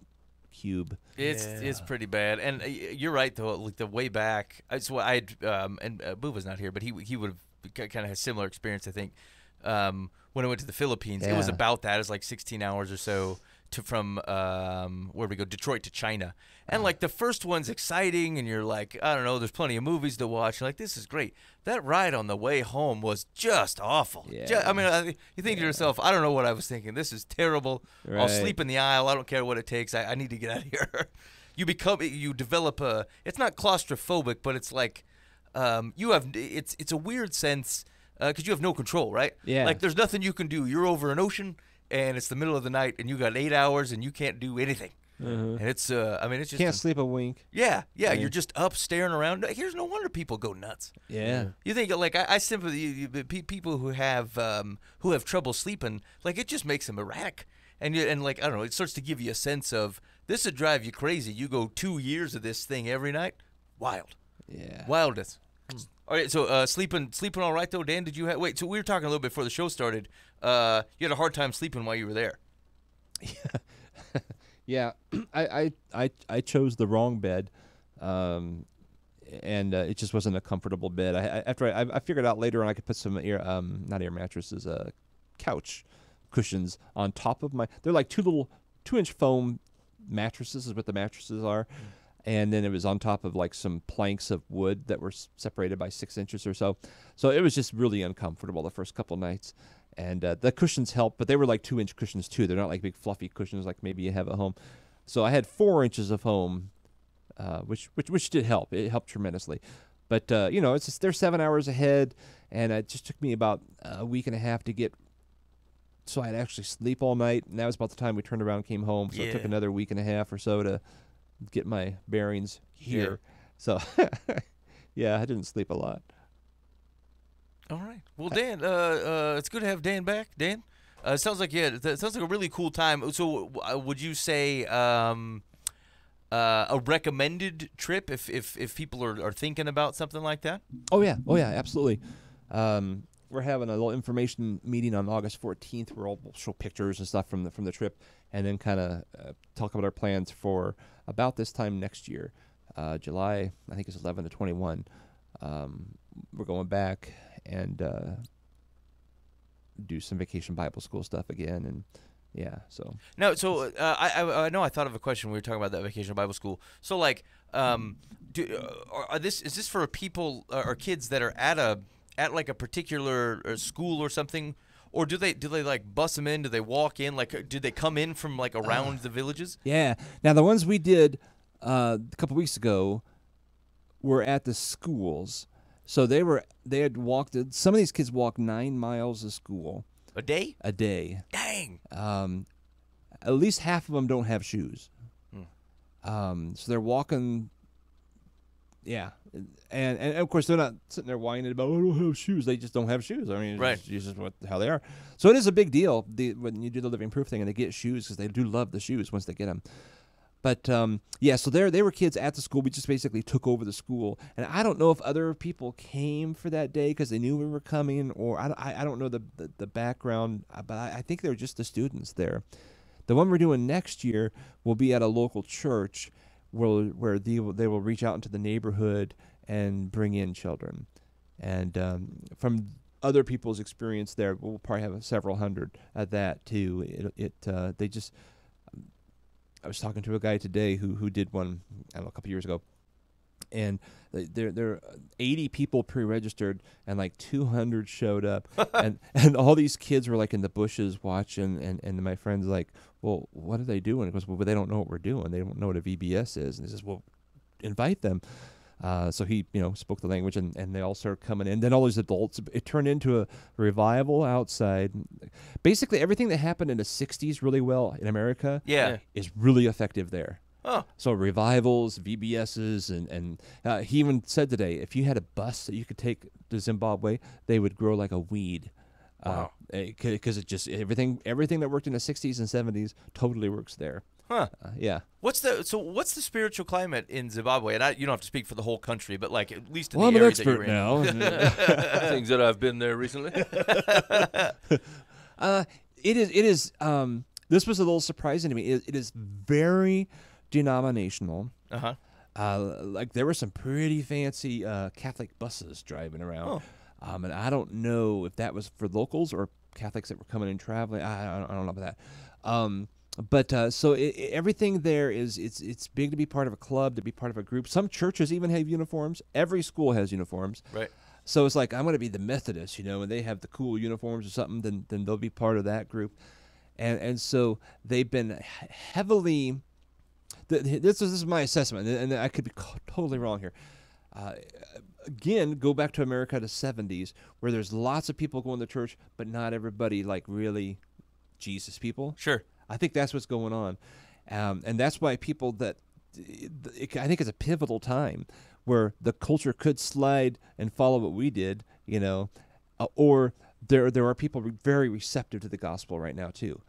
cube. It's pretty bad, and you're right though. Like the way back, so and Boo was not here, but he would have kind of had a similar experience. I think when I went to the Philippines, it was about that. It was like 16 hours or so from where we go, Detroit to China, and like the first one's exciting, and you're like, I don't know, there's plenty of movies to watch. You're like, this is great. That ride on the way home was just awful. Yeah. You think to yourself, I don't know what I was thinking. This is terrible. Right. I'll sleep in the aisle. I don't care what it takes. I need to get out of here. You develop it's not claustrophobic, but it's like it's a weird sense because you have no control, right? Yeah. Like there's nothing you can do. You're over an ocean, and it's the middle of the night, and you got 8 hours, and you can't do anything. And it's it's just Can't sleep a wink. Yeah, you're just up staring around. Here's no wonder people go nuts. Yeah. You think like I simply people who have trouble sleeping, like it just makes them erratic, and like I don't know, it starts to give you a sense of this would drive you crazy. You go 2 years of this thing every night, wild, wildness. All right, so sleeping all right though, Dan. Did you wait? So we were talking a little bit before the show started. You had a hard time sleeping while you were there. Yeah, I chose the wrong bed. and it just wasn't a comfortable bed. I figured out later on I could put some not air mattresses, couch cushions on top of my. They're like 2-inch foam mattresses is what the mattresses are, and then it was on top of like some planks of wood that were separated by 6 inches or so. So it was just really uncomfortable the first couple nights, and the cushions helped, but they were like 2-inch cushions too. They're not like big fluffy cushions like maybe you have at home. So I had 4 inches of foam, which did help. It helped tremendously. But it's just, they're 7 hours ahead, and it just took me about a week and a half to get. So I'd actually sleep all night, and that was about the time we turned around and came home. So it took another week and a half or so to get my bearings here. So, yeah, I didn't sleep a lot. All right. Well, Dan, it's good to have Dan back. Dan, it sounds like that sounds like a really cool time. So, would you say a recommended trip if people are thinking about something like that? Oh yeah, absolutely. We're having a little information meeting on August 14th where we'll show pictures and stuff from the trip, and then kind of talk about our plans for about this time next year, July. I think it's 11 to 21. We're going back and do some vacation Bible school stuff again, and so no. So I know I thought of a question when we were talking about that vacation Bible school. So like, is this for people or kids that are at like a particular school or something, or do they like bus them in? Do they walk in? Like, do they come in from like around the villages? Yeah. Now the ones we did a couple weeks ago were at the schools, so they had walked. Some of these kids walked 9 miles to school a day. Dang. At least half of them don't have shoes. So they're walking. Yeah, and of course they're not sitting there whining about, I don't have shoes. They just don't have shoes. I mean, right. It's just how they are. So it is a big deal when you do the living proof thing and they get shoes, because they do love the shoes once they get them. But so they were kids at the school. We just basically took over the school, and I don't know if other people came for that day because they knew we were coming, or I don't know the background, but I think they were just the students there. The one we're doing next year will be at a local church, where they will reach out into the neighborhood and bring in children. And from other people's experience there, we'll probably have several hundred at that too. They just, I was talking to a guy today who did one, I don't know, a couple years ago, and there are 80 people pre-registered, and like 200 showed up, and all these kids were like in the bushes watching, and my friend's like, well, what are they doing? He goes, well, they don't know what we're doing. They don't know what a VBS is. And he says, well, invite them. So he, spoke the language, and they all started coming in. Then all these adults, it turned into a revival outside. Basically, everything that happened in the 60s really well in America is really effective there. Oh. So revivals, VBSs, and he even said today, if you had a bus that you could take to Zimbabwe, they would grow like a weed. Wow. Because it just everything that worked in the 60s and 70s totally works there. Huh. Yeah. What's the spiritual climate in Zimbabwe? And you don't have to speak for the whole country, but like at least in well, the I'm an area that you're expert in. now. Things that I've been there recently. It is. This was a little surprising to me. It is very denominational. Uh-huh. Like there were some pretty fancy Catholic buses driving around. Oh. And I don't know if that was for locals or Catholics that were coming and traveling. I don't know about that. But everything there it's big to be part of a club, to be part of a group. Some churches even have uniforms. Every school has uniforms. Right. So it's like, I'm going to be the Methodist, and they have the cool uniforms or something, then they'll be part of that group. And so they've been heavily, this is my assessment, and I could be totally wrong here. Again, go back to America, the 70s, where there's lots of people going to church, but not everybody like really Jesus people. Sure. I think that's what's going on. And that's why people I think it's a pivotal time where the culture could slide and follow what we did, or there are people very receptive to the gospel right now too.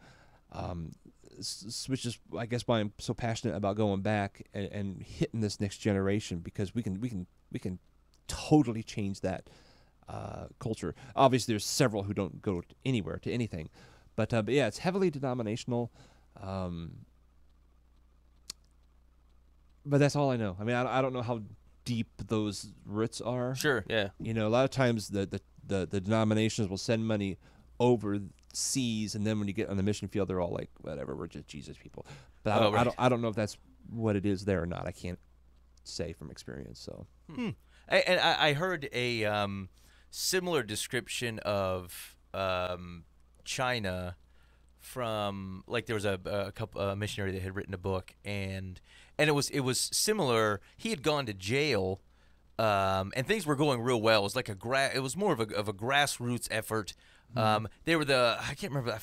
Which is, I guess, why I'm so passionate about going back and hitting this next generation, because we can totally change that culture. Obviously, there's several who don't go anywhere to anything, but yeah, it's heavily denominational. But that's all I know. I mean, I don't know how deep those roots are. Sure. Yeah. You know, a lot of times the denominations will send money overseas, and then when you get on the mission field, they're all like, whatever, we're just Jesus people. But I don't know if that's what it is there or not. I can't say from experience. So. And I heard a similar description of China from, like, there was a missionary that had written a book, and it was similar. He had gone to jail, and things were going real well. It was like it was more of a grassroots effort. They were I can't remember,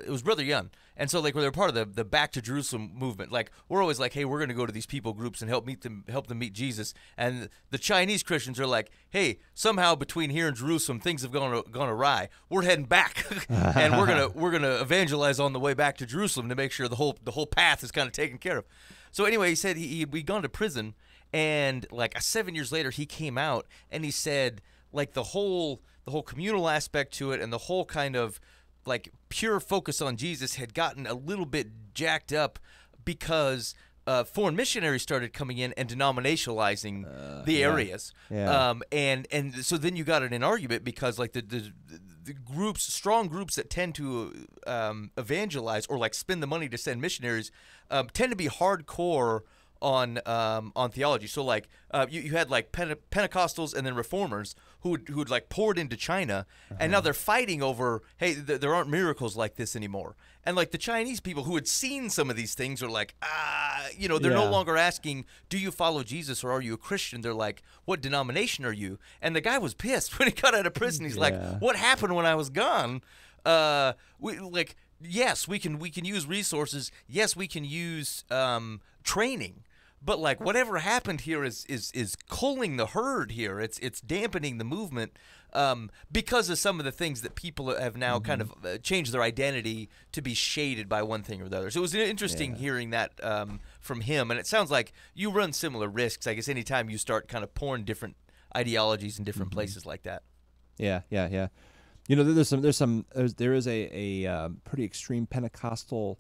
it was Brother Young. And so, like, they were part of the Back to Jerusalem movement. Like, we're always like, hey, we're going to go to these people groups and help them meet Jesus. And the Chinese Christians are like, hey, somehow between here and Jerusalem, things have gone awry. We're heading back, and we're gonna evangelize on the way back to Jerusalem to make sure the whole path is kind of taken care of. So anyway, he said we'd gone to prison, and like 7 years later, he came out and he said, like, the whole communal aspect to it and the whole kind of like pure focus on Jesus had gotten a little bit jacked up because foreign missionaries started coming in and denominationalizing the areas. Yeah. And so then you got in an argument because, like, the strong groups that tend to evangelize or like spend the money to send missionaries tend to be hardcore on theology. So like you had like Pentecostals and then Reformers who'd like poured into China, and now they're fighting over, hey, there aren't miracles like this anymore. And like the Chinese people who had seen some of these things are like, they're no longer asking, do you follow Jesus or are you a Christian? They're like, what denomination are you? And the guy was pissed when he got out of prison. He's like, what happened when I was gone? Yes, we can use resources. Yes, we can use training. But like whatever happened here is culling the herd here. It's dampening the movement because of some of the things that people have now kind of changed their identity to be shaded by one thing or the other. So it was interesting hearing that from him, and it sounds like you run similar risks, I guess, anytime you start kind of pouring different ideologies in different places like that. Yeah. You know, there is a pretty extreme Pentecostal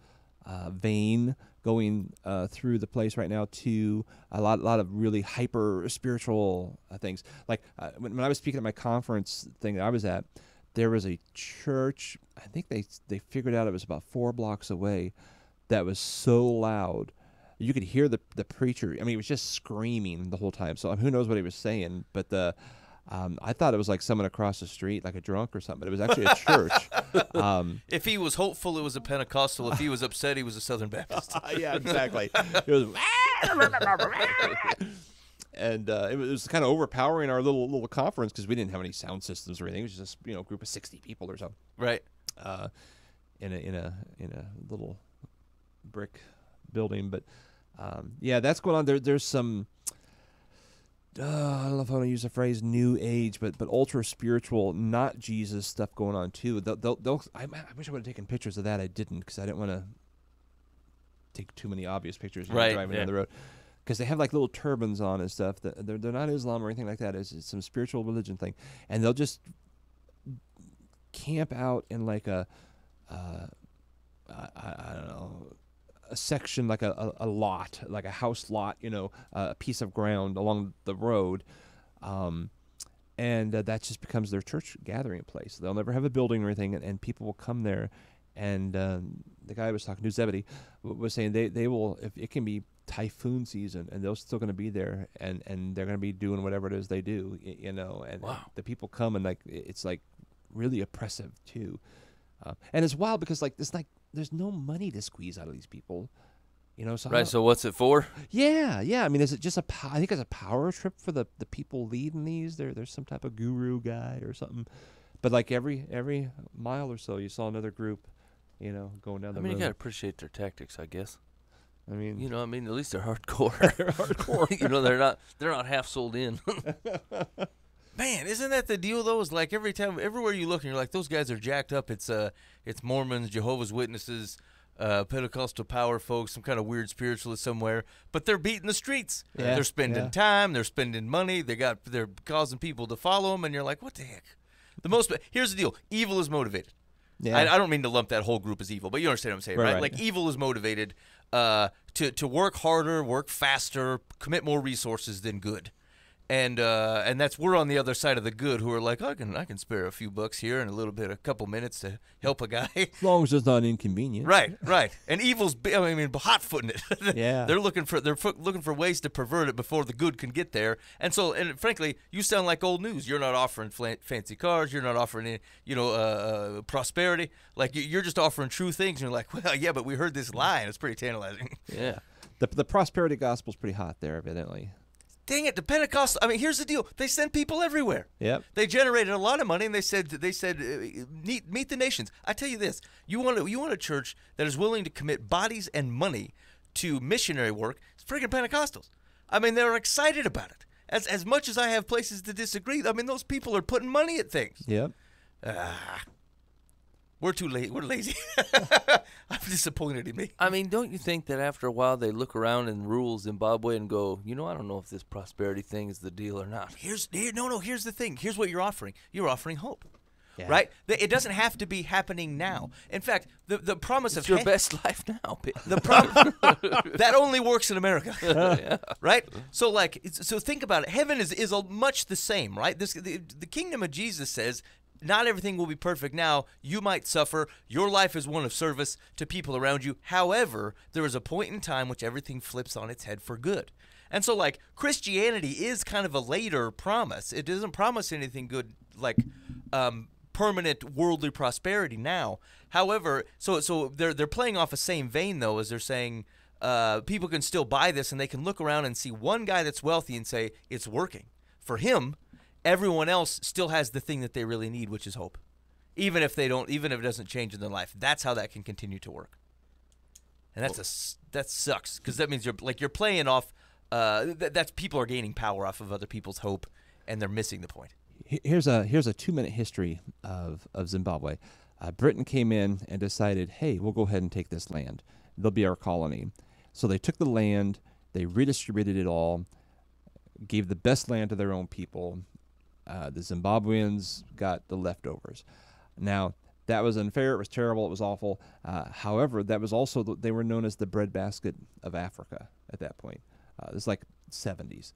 vein going through the place right now to a lot of really hyper spiritual things. Like when I was speaking at my conference thing that I was at, there was a church. I think they figured out it was about 4 blocks away. That was so loud, you could hear the preacher. I mean, he was just screaming the whole time. So who knows what he was saying? But I thought it was like someone across the street, like a drunk or something, but it was actually a church. If he was hopeful, it was a Pentecostal. If he was upset, he was a Southern Baptist. Yeah, exactly. It was, and it was kind of overpowering our little conference because we didn't have any sound systems or anything. It was just a group of 60 people or so. Right. In a little brick building, but that's going on. There's some. I don't know if I want to use the phrase "new age," but ultra spiritual, not Jesus stuff going on too. I wish I would have taken pictures of that. I didn't because I didn't want to take too many obvious pictures driving down the road. Because they have like little turbans on and stuff. They're not Islam or anything like that. It's some spiritual religion thing, and they'll just camp out in like I don't know. A section, like a lot, like a house lot, a piece of ground along the road, and that just becomes their church gathering place. They'll never have a building or anything, and people will come there. And the guy I was talking to, Zebedee, was saying they will, if it can be typhoon season, and they're still going to be there, and they're going to be doing whatever it is they do, and wow. The people come, and like it's like really oppressive too, and it's wild because like it's like. There's no money to squeeze out of these people, So right. So what's it for? Yeah. I mean, is it just I think it's a power trip for the people leading these. There's some type of guru guy or something. But like every mile or so, you saw another group, going down the road. You gotta appreciate their tactics, I guess. I mean, at least they're hardcore. They're hardcore. They're not half sold in. Man, isn't that the deal though? Is like everywhere you look and you're like, those guys are jacked up. It's Mormons, Jehovah's Witnesses, Pentecostal power folks, some kind of weird spiritualist somewhere, but they're beating the streets. Yeah, they're spending time, they're spending money, they're causing people to follow them, and you're like, what the heck? Here's the deal: evil is motivated. Yeah. I don't mean to lump that whole group as evil, but you understand what I'm saying, right? Like evil is motivated to work harder, work faster, commit more resources than good. And that's we're on the other side of the good, who are like, I can spare a few bucks here and a couple minutes to help a guy. As long as it's not inconvenient. Right. And evil's, hot-footing it. Yeah. They're looking for ways to pervert it before the good can get there. And so, and frankly, you sound like old news. You're not offering fancy cars. You're not offering any, prosperity. Like you're just offering true things. And you're like, well, yeah, but we heard this lie, and it's pretty tantalizing. Yeah. The prosperity gospel's pretty hot there, evidently. Dang it, the Pentecostal. Here's the deal. They sent people everywhere. Yep. They generated a lot of money, and they said meet the nations. I tell you this: you want a church that is willing to commit bodies and money to missionary work. It's freaking Pentecostals. They're excited about it. As much as I have places to disagree, those people are putting money at things. Yep. We're too late. We're lazy. I'm disappointed in me. Don't you think that after a while they look around and rule Zimbabwe and go, I don't know if this prosperity thing is the deal or not. Here's the thing. Here's what you're offering. You're offering hope. Yeah. Right? It doesn't have to be happening now. In fact, the promise It's of your best life now. that only works in America. Yeah. Right? So think about it. Heaven is much the same, right? The kingdom of Jesus says, not everything will be perfect now. You might suffer. Your life is one of service to people around you. However, there is a point in time which everything flips on its head for good. And so, Christianity is kind of a later promise. It doesn't promise anything good permanent worldly prosperity now. However, so they're playing off the same vein, though, as they're saying people can still buy this, and they can look around and see one guy that's wealthy and say, it's working. For him, everyone else still has the thing that they really need, which is hope. Even if it doesn't change in their life. That's how that can continue to work. And that sucks, because that means you're playing off that's people are gaining power off of other people's hope, and they're missing the point. Here's a 2-minute history of Zimbabwe. Britain came in and decided, hey, we'll go ahead and take this land. They'll be our colony. So they took the land, they redistributed it all, gave the best land to their own people. The Zimbabweans got the leftovers. Now, that was unfair. It was terrible. It was awful. However, that was also they were known as the breadbasket of Africa at that point. It was like 70s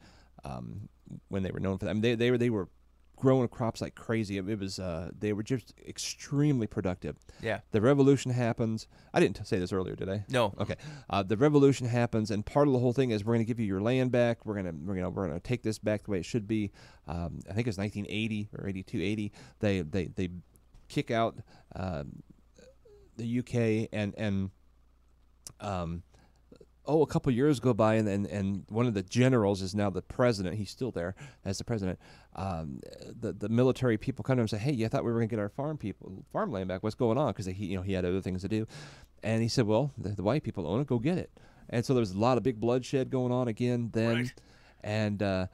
when they were known for that. They were growing crops like crazy. It was they were just extremely productive. Yeah. The revolution happens. I didn't say this earlier, did I? No. Okay. The revolution happens, and part of the whole thing is we're going to give you your land back. We're gonna take this back the way it should be. I think it's 1980 or 82, 80. They kick out the UK and a couple years go by, and one of the generals is now the president. He's still there as the president. The military people come to him and say, "Hey, I thought we were going to get our farmland back. What's going on?" Because he had other things to do, and he said, "Well, the white people own it. Go get it." And so there was a lot of big bloodshed going on again then, Right. And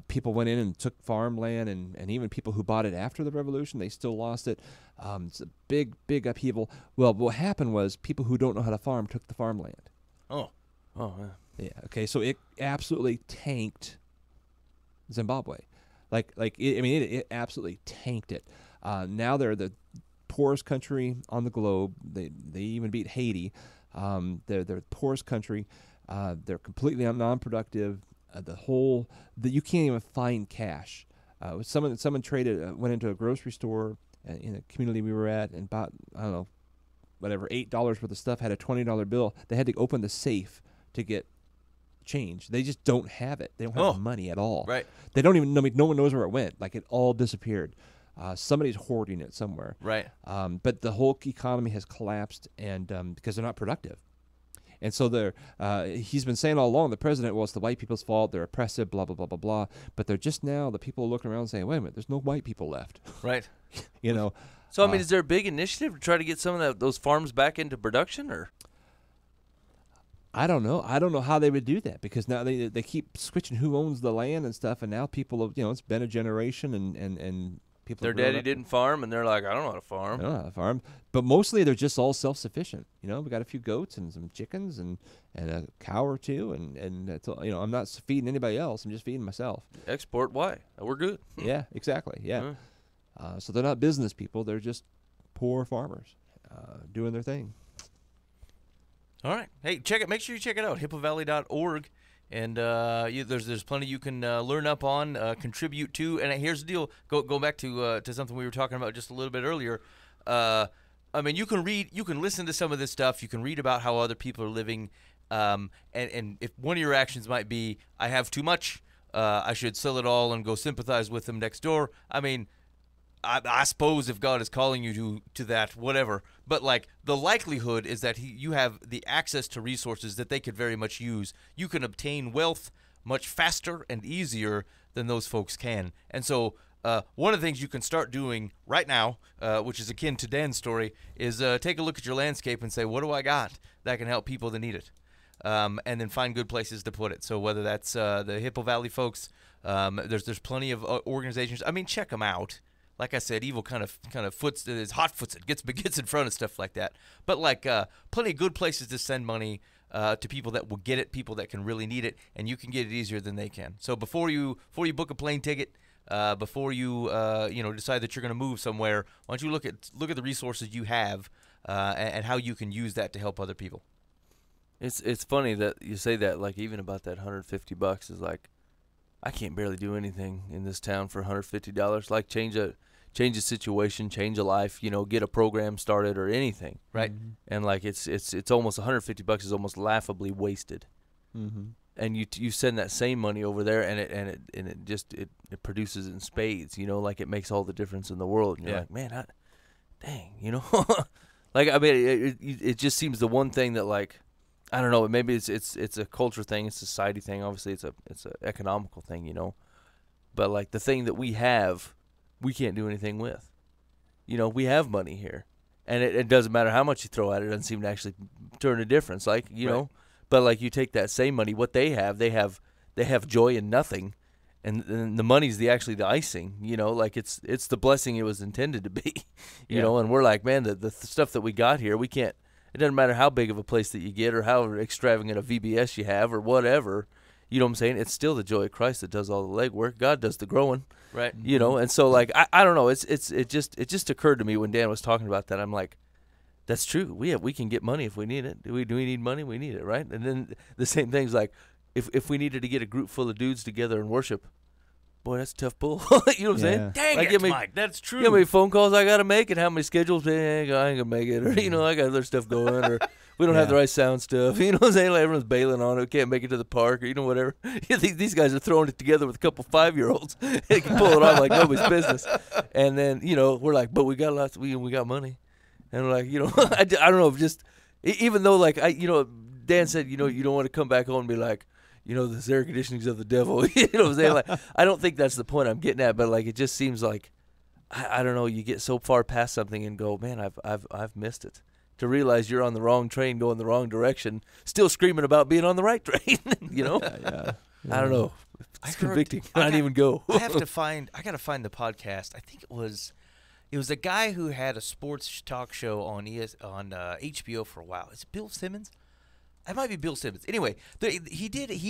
people went in and took farmland, and even people who bought it after the revolution, they still lost it. It's a big upheaval. Well, what happened was people who don't know how to farm took the farmland. Oh. Oh, yeah. Yeah. Okay. So it absolutely tanked Zimbabwe. It absolutely tanked it. Now they're the poorest country on the globe. They even beat Haiti. They're the poorest country. They're completely non-productive. You can't even find cash. Someone traded, went into a grocery store in a community we were at and bought, I don't know, whatever, $8 worth of stuff, had a $20 bill. They had to open the safe to get change. They just don't have it. They don't have money at all. Right. They don't even know. No one knows where it went. Like, it all disappeared. Somebody's hoarding it somewhere. Right. But the whole economy has collapsed, and because they're not productive. And so he's been saying all along, the president, well, it's the white people's fault. They're oppressive, blah, blah, blah, blah, blah. But they're just now, the people are looking around and saying, wait a minute, there's no white people left. Right. So, is there a big initiative to try to get some of those farms back into production, or? I don't know. I don't know how they would do that, because now they keep switching who owns the land and stuff, and now people have, it's been a generation, and people. Their daddy didn't farm, and they're like, I don't know how to farm. I don't know how to farm, but mostly they're just all self-sufficient. We got a few goats and some chickens and a cow or two, and that's all, I'm not feeding anybody else. I'm just feeding myself. Export? Why? We're good. Yeah, exactly. Yeah. So they're not business people. They're just poor farmers doing their thing. All right. Hey, check it. Make sure you check it out. HippoValley.org And there's plenty you can learn up on, contribute to. And here's the deal: go back to something we were talking about just a little bit earlier. I mean, you can listen to some of this stuff. You can read about how other people are living. And if one of your actions might be, I have too much, I should sell it all and go sympathize with them next door. I mean, I suppose if God is calling you to that, whatever. But like the likelihood is that you have the access to resources that they could very much use. You can obtain wealth much faster and easier than those folks can. And so one of the things you can start doing right now, which is akin to Dan's story, is take a look at your landscape and say, what do I got that can help people that need it? And then find good places to put it. So whether that's the Hippo Valley folks, there's plenty of organizations. I mean, check them out. Like I said, evil kind of is hot-foots it, gets in front of stuff like that. But like plenty of good places to send money to people that will get it, people that can really need it, and you can get it easier than they can. So before you book a plane ticket, before you decide that you're going to move somewhere, why don't you look at the resources you have and how you can use that to help other people. It's funny that you say that. Like even about that $150 is like, I can't barely do anything in this town for $150. Like change a situation, change a life, get a program started or anything. Right. Mm-hmm. And like it's almost $150 is almost laughably wasted. Mm-hmm. And you send that same money over there and it produces in spades, like it makes all the difference in the world. And you're like, man, dang, like I mean it just seems the one thing that like, I don't know, maybe it's a culture thing, it's a society thing, obviously it's a economical thing, But like the thing that we have, we can't do anything with. We have money here. And it doesn't matter how much you throw at it, it doesn't seem to actually turn a difference. Like, know. But like you take that same money, what they have joy in nothing. And the money's actually the icing, like it's the blessing it was intended to be. You know, and we're like, man, the stuff that we got here, we can't. It doesn't matter how big of a place that you get or how extravagant a VBS you have or whatever. You know what I'm saying? It's still the joy of Christ that does all the legwork. God does the growing. Right. And so like I don't know. It just occurred to me when Dan was talking about that. I'm like, that's true. We can get money if we need it. Do we need money? We need it, right? And then the same thing's like, if we needed to get a group full of dudes together and worship. Boy, that's a tough pull. You know what I'm saying? Dang like, it, Mike, that's true. You know how many phone calls I got to make and how many schedules? I ain't going to make it. Or, I got other stuff going. Or we don't have the right sound stuff. You know what I'm saying? Like, everyone's bailing on it. Can't make it to the park or, whatever. These guys are throwing it together with a couple 5-year-olds. They can pull it off like nobody's business. And then, we're like, but we got lots. We got money. And we're like, I don't know. Just even though, like, Dan said, you don't want to come back home and be like, this air conditioning's of the devil. You know what I'm saying? Like, I don't think that's the point I'm getting at, but like it just seems like I don't know. You get so far past something and go, man, I've missed it. To realize you're on the wrong train, going the wrong direction, still screaming about being on the right train. Yeah. I don't know. It's convicting. I didn't even go. I got to find the podcast. I think it was a guy who had a sports talk show on HBO for a while. Is it Bill Simmons? It might be Bill Simmons. Anyway, he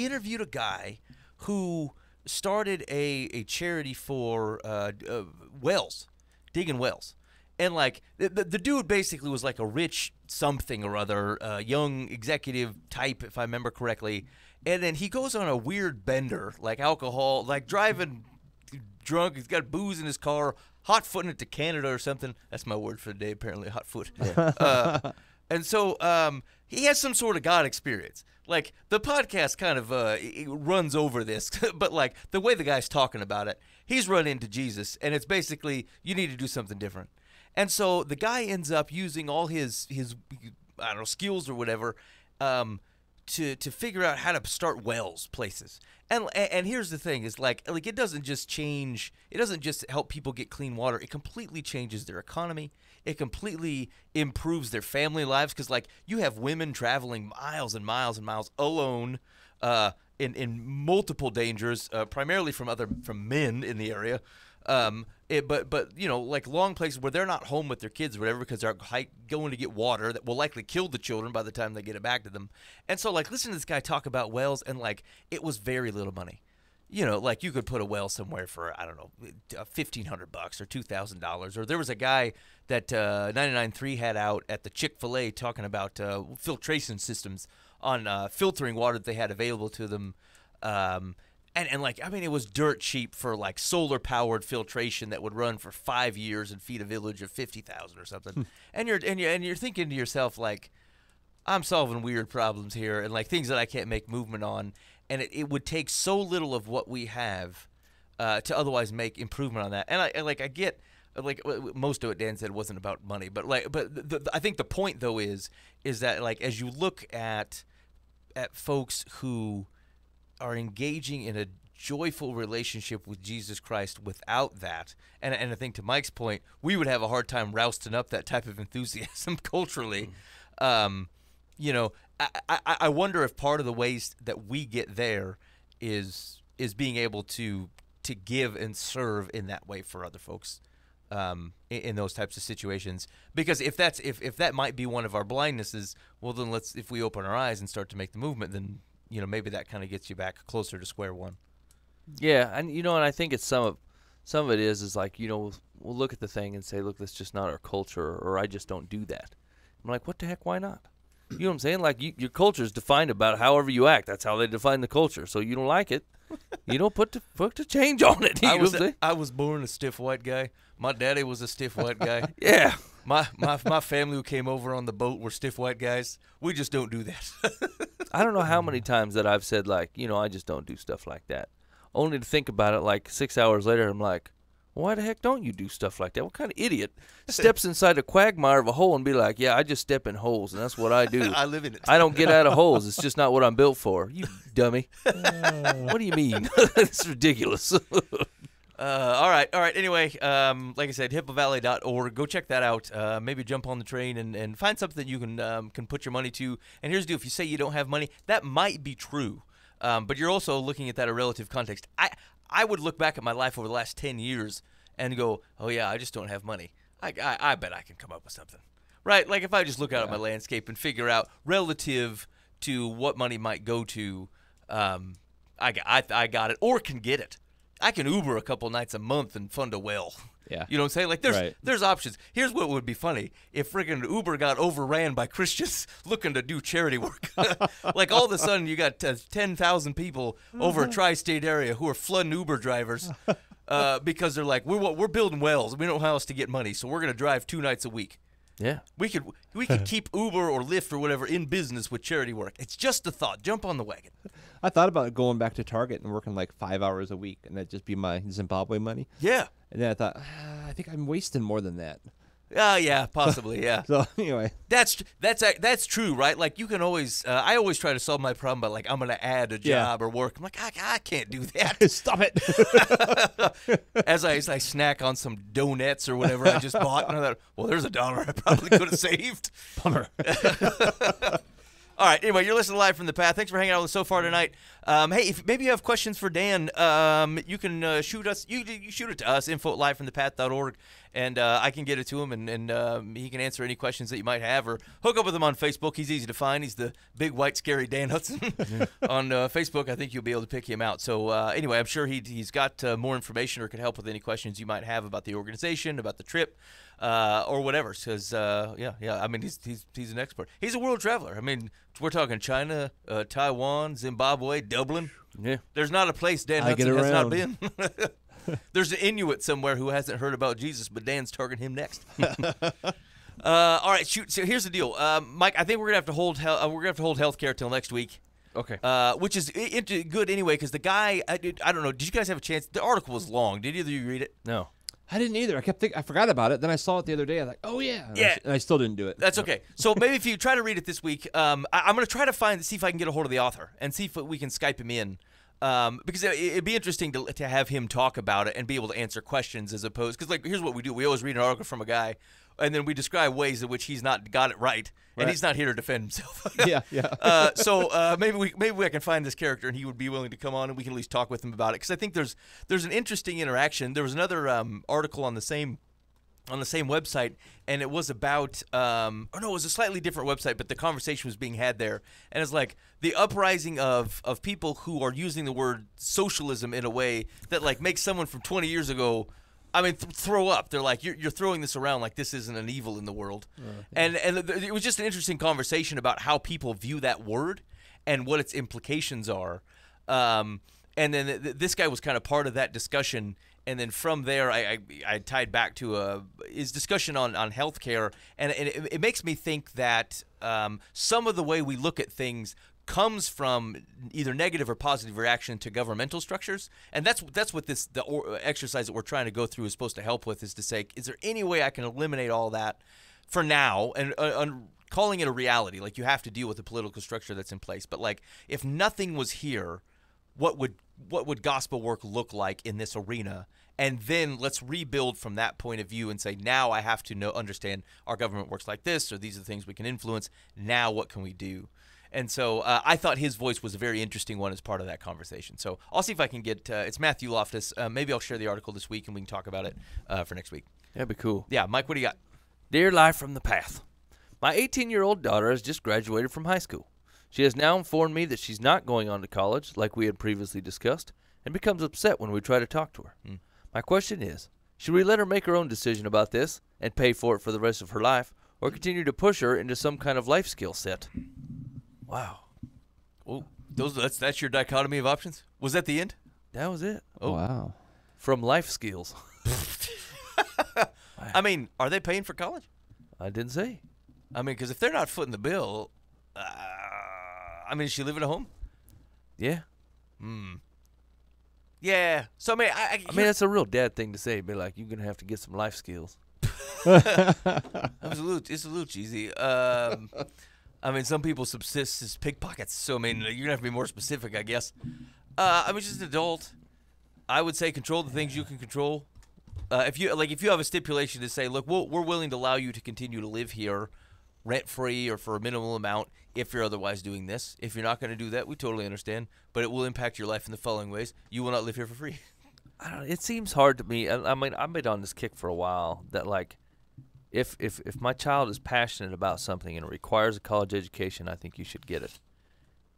interviewed a guy who started a charity for wells, digging wells. And like the dude basically was like a rich something or other, young executive type, if I remember correctly. And then he goes on a weird bender, like alcohol, like driving drunk. He's got booze in his car, hot footing it to Canada or something. That's my word for the day, apparently, hot foot. Yeah. And so he has some sort of God experience. Like, the podcast kind of it runs over this, but, like, the way the guy's talking about it, he's run into Jesus, and it's basically, you need to do something different. And so the guy ends up using all his I don't know, skills or whatever to figure out how to start wells places. And here's the thing, is like it doesn't just help people get clean water. It completely changes their economy. It completely improves their family lives, because like you have women traveling miles and miles and miles alone in multiple dangers, primarily from men in the area. But like long places where they're not home with their kids or whatever, because they're going to get water that will likely kill the children by the time they get it back to them. And so like listen to this guy talk about wells, and like it was very little money. Like you could put a well somewhere for, I don't know, $1,500 or $2,000. Or there was a guy that 99.3 had out at the Chick-fil-A talking about filtration systems filtering water that they had available to them. And like, I mean, it was dirt cheap for like solar powered filtration that would run for 5 years and feed a village of 50,000 or something. And you're thinking to yourself like, I'm solving weird problems here and like things that I can't make movement on. And it would take so little of what we have to otherwise make improvement on that. And I get like most of it Dan said wasn't about money, but I think the point though is that like as you look at folks who are engaging in a joyful relationship with Jesus Christ without that, and I think to Mike's point, we would have a hard time rousting up that type of enthusiasm culturally. You know, I wonder if part of the ways that we get there is being able to give and serve in that way for other folks in those types of situations. Because if that might be one of our blindnesses, well then if we open our eyes and start to make the movement, then you know maybe that kind of gets you back closer to square one. Yeah, and you know, and I think it's some of it is like, you know, we'll look at the thing and say, look, that's just not our culture, or I just don't do that. I'm like, what the heck? Why not? You know what I'm saying? Like your culture is defined about however you act. That's how they define the culture. So you don't like it, you don't put the change on it. I was born a stiff white guy. My daddy was a stiff white guy. Yeah. My family who came over on the boat were stiff white guys. We just don't do that. I don't know how many times that I've said, like, you know, I just don't do stuff like that. Only to think about it like 6 hours later, I'm like, why the heck don't you do stuff like that? What kind of idiot steps inside a quagmire of a hole and be like, yeah, I just step in holes, and that's what I do. I live in it. I don't get out of holes. It's just not what I'm built for. You dummy. What do you mean? It's ridiculous. All right. Anyway, like I said, hippavalley.org. Go check that out. Maybe jump on the train and find something that you can put your money to. And here's the deal. If you say you don't have money, that might be true. But you're also looking at that in relative context. I would look back at my life over the last 10 years and go, oh, yeah, I just don't have money. I bet I can come up with something. Right? Like if I just look out at my landscape and figure out relative to what money might go to, I got it or can get it. I can Uber a couple nights a month and fund a well. Yeah. You know what I'm saying? Like there's options. Here's what would be funny. If friggin' Uber got overran by Christians looking to do charity work. Like all of a sudden you got 10,000 people over a tri-state area who are flooding Uber drivers because they're like, we're building wells. We don't know how else to get money, so we're going to drive 2 nights a week. Yeah. We could keep Uber or Lyft or whatever in business with charity work. It's just a thought. Jump on the wagon. I thought about going back to Target and working like 5 hours a week, and that'd just be my Zimbabwe money. Yeah. And then I thought, I think I'm wasting more than that. Yeah, possibly, yeah. So anyway, that's true, right? Like you can always, I always try to solve my problem by like I'm going to add a job or work. I'm like, I can't do that. Stop it. As I snack on some donuts or whatever I just bought, and I thought, well, there's $1 I probably could have saved. Bummer. All right. Anyway, you're listening live from the Path. Thanks for hanging out with us so far tonight. Hey, if maybe you have questions for Dan, you can shoot us. You shoot it to us, info@livefromthepath.org, and I can get it to him, and he can answer any questions that you might have, or hook up with him on Facebook. He's easy to find. He's the big white scary Dan Hudson on Facebook. I think you'll be able to pick him out. So anyway, I'm sure he's got more information or could help with any questions you might have about the organization, about the trip. Or whatever, because I mean he's an expert. He's a world traveler. I mean we're talking China, Taiwan, Zimbabwe, Dublin. Yeah, there's not a place Dan Hudson has not been. There's an Inuit somewhere who hasn't heard about Jesus, but Dan's targeting him next. All right, shoot. So here's the deal, Mike. I think we're gonna have to hold healthcare till next week. Okay. Which is good anyway, because the guy I don't know. Did you guys have a chance? The article was long. Did either of you read it? No. I didn't either. I kept thinking, I forgot about it. Then I saw it the other day. I was like, oh yeah. And I still didn't do it. That's okay. So maybe if you try to read it this week, I'm going to try to see if I can get a hold of the author and see if we can Skype him in. Because it'd be interesting to have him talk about it and be able to answer questions as opposed, because like here's what we do: we always read an article from a guy, and then we describe ways in which he's not got it right, and he's not here to defend himself. Yeah. So maybe I can find this character, and he would be willing to come on, and we can at least talk with him about it, because I think there's an interesting interaction. There was another article on the same website, and it was about it was a slightly different website, but the conversation was being had there, and it's like the uprising of people who are using the word socialism in a way that like makes someone from 20 years ago I mean, throw up. They're like, you're throwing this around like this isn't an evil in the world. And it was just an interesting conversation about how people view that word and what its implications are. And then this guy was kind of part of that discussion. And then from there, I tied back to his discussion on healthcare. And it makes me think that some of the way we look at things comes from either negative or positive reaction to governmental structures, and that's what the exercise that we're trying to go through is supposed to help with, is to say, is there any way I can eliminate all that for now, and calling it a reality, like you have to deal with the political structure that's in place. But like, if nothing was here, what would gospel work look like in this arena? And then let's rebuild from that point of view and say, now I have to understand our government works like this, or these are the things we can influence. Now what can we do? And so I thought his voice was a very interesting one as part of that conversation. So I'll see if I can get it's Matthew Loftus. Maybe I'll share the article this week and we can talk about it for next week. That'd be cool. Yeah, Mike, what do you got? Dear Life from the Path, my 18-year-old daughter has just graduated from high school. She has now informed me that she's not going on to college, like we had previously discussed, and becomes upset when we try to talk to her. My question is, should we let her make her own decision about this and pay for it for the rest of her life, or continue to push her into some kind of life skill set? Wow. Oh, that's your dichotomy of options? Was that the end? That was it. Oh, wow. From life skills. I mean, are they paying for college? I didn't say. I mean, because if they're not footing the bill, I mean, is she living at home? Yeah. Yeah. So, I mean, I mean, that's a real dad thing to say. Be like, you're going to have to get some life skills. it's a little cheesy. I mean, some people subsist as pickpockets, so I mean, you're gonna have to be more specific, I guess. I mean, just an adult, I would say control the things you can control. If you have a stipulation to say, look, we're willing to allow you to continue to live here, rent free or for a minimal amount, if you're otherwise doing this. If you're not going to do that, we totally understand, but it will impact your life in the following ways: you will not live here for free. I don't know, it seems hard to me. I mean, I've been on this kick for a while that like, if my child is passionate about something and it requires a college education, I think you should get it.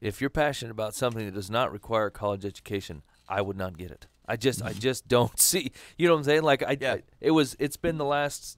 If you're passionate about something that does not require a college education, I would not get it. I just don't see. You know what I'm saying? Like it's been the last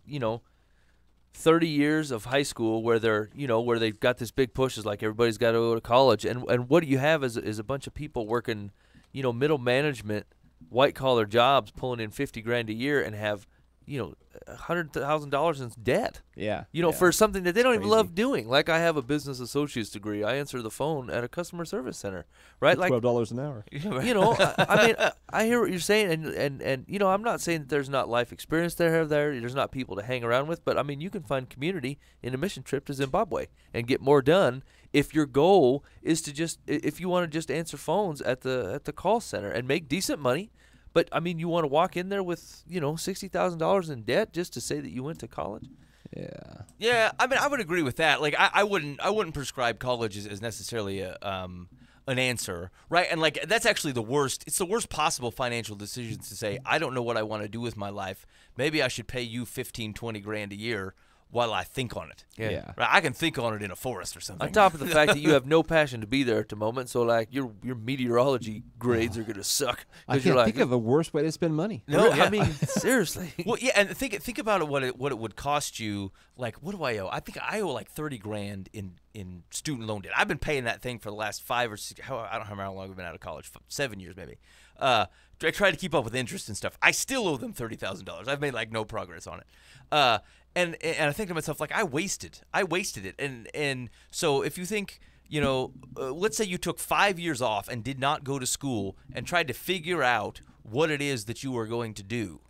30 years of high school where where they've got this big push is like everybody's got to go to college, and what do you have is a bunch of people working middle management, white collar jobs, pulling in $50,000 a year and have $100,000 in debt. Yeah. For something that they don't even love doing. Like I have a business associate's degree. I answer the phone at a customer service center, right? Like $12 an hour. I mean, I hear what you're saying, and I'm not saying that there's not life experience there's not people to hang around with, but I mean, you can find community in a mission trip to Zimbabwe and get more done if your goal is to if you want to just answer phones at the call center and make decent money. But I mean, you want to walk in there with $60,000 in debt just to say that you went to college? Yeah. Yeah, I mean, I would agree with that. Like, I wouldn't prescribe college as necessarily an answer, right? And like, that's actually the worst. It's the worst possible financial decisions to say, I don't know what I want to do with my life. Maybe I should pay you $15,000-$20,000 a year while I think on it. Yeah. Right? I can think on it in a forest or something. On top of the fact that you have no passion to be there at the moment, so like your meteorology grades are gonna suck. I can't think of a worse way to spend money. No, I mean seriously. Well, yeah, and think about it. What it would cost you. Like, what do I owe? I think I owe like $30,000 in student loan debt. I've been paying that thing for the last 5 or 6. I don't know how long I've been out of college. 7 years maybe. I try to keep up with interest and stuff. I still owe them $30,000. I've made like no progress on it. And I think to myself, like, I wasted it. And so if you think, let's say you took 5 years off and did not go to school and tried to figure out what it is that you were going to do,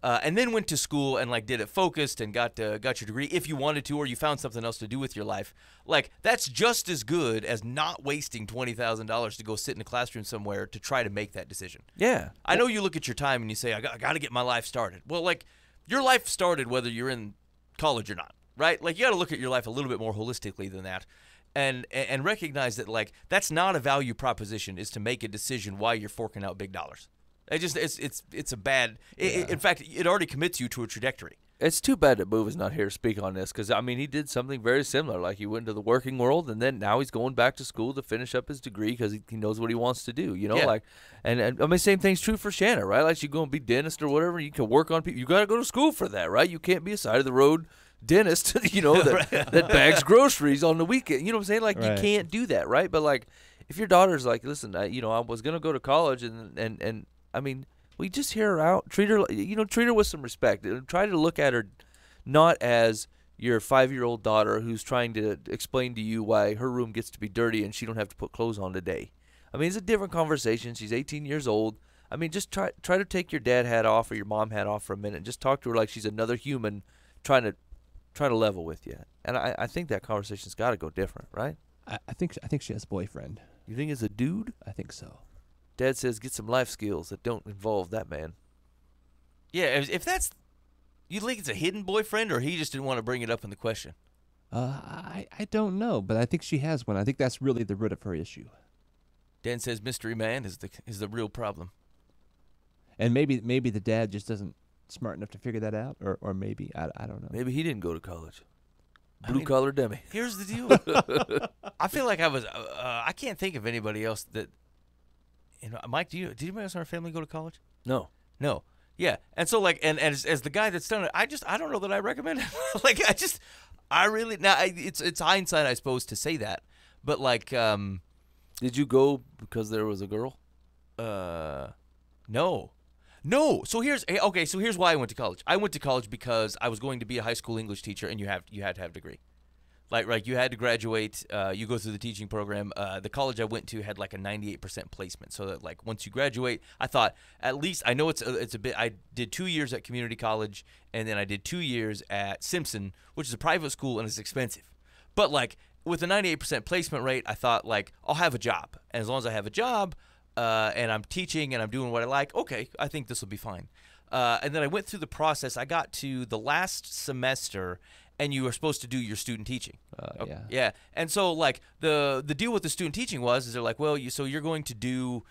and then went to school and like did it focused and got your degree if you wanted to, or you found something else to do with your life, like that's just as good as not wasting $20,000 to go sit in a classroom somewhere to try to make that decision. Yeah. I know you look at your time and you say, I got to get my life started. Well, like, your life started whether you're in college or not, right? Like, you got to look at your life a little bit more holistically than that, and recognize that like that's not a value proposition, is to make a decision why you're forking out big dollars. It's a bad. In fact, it already commits you to a trajectory. It's too bad that Boova's not here to speak on this because, I mean, he did something very similar. Like, he went into the working world, and then now he's going back to school to finish up his degree because he knows what he wants to do, you know? Yeah. Like, and I mean, same thing's true for Shanna, right? Like, she's going to be dentist or whatever. You can work on people. You got to go to school for that, right? You can't be a side-of-the-road dentist, you know, that bags groceries on the weekend. You know what I'm saying? Like, Right. you can't do that, right? But, like, if your daughter's like, listen, I was going to go to college, and I mean, we just hear her out. Treat her with some respect. Try to look at her not as your 5-year-old daughter who's trying to explain to you why her room gets to be dirty and she don't have to put clothes on today. I mean, it's a different conversation. She's 18 years old. I mean, just try to take your dad hat off or your mom hat off for a minute and just talk to her like she's another human trying to level with you. And I think that conversation's got to go different, right? I think she has a boyfriend. You think it's a dude? I think so. Dad says get some life skills that don't involve that man. Yeah, if that's, you think it's a hidden boyfriend, or he just didn't want to bring it up in the question? I don't know, but I think she has one. I think that's really the root of her issue. Dan says mystery man is the real problem. And maybe the dad just isn't smart enough to figure that out, or maybe I don't know. Maybe he didn't go to college. I mean, Blue-collar Demi. Here's the deal. I feel like I can't think of anybody else that, Mike, did anybody else in our family go to college? No. No. Yeah. And so, like, and as the guy that's done it, I don't know that I recommend it. Like, it's hindsight, I suppose, to say that. But, like, Did you go because there was a girl? no. So here's why I went to college. I went to college because I was going to be a high school English teacher, and you had to have a degree. Like, you had to graduate. You go through the teaching program. The college I went to had like a 98% placement. So that, like, once you graduate, I thought at least, I know it's a bit. I did 2 years at community college, and then I did 2 years at Simpson, which is a private school and it's expensive. But, like, with a 98% placement rate, I thought, like, I'll have a job, and as long as I have a job, and I'm teaching and I'm doing what I like, okay, I think this will be fine. And then I went through the process. I got to the last semester, and you were supposed to do your student teaching. Yeah. Yeah. And so, like, the deal with the student teaching is they're like, well, you're going to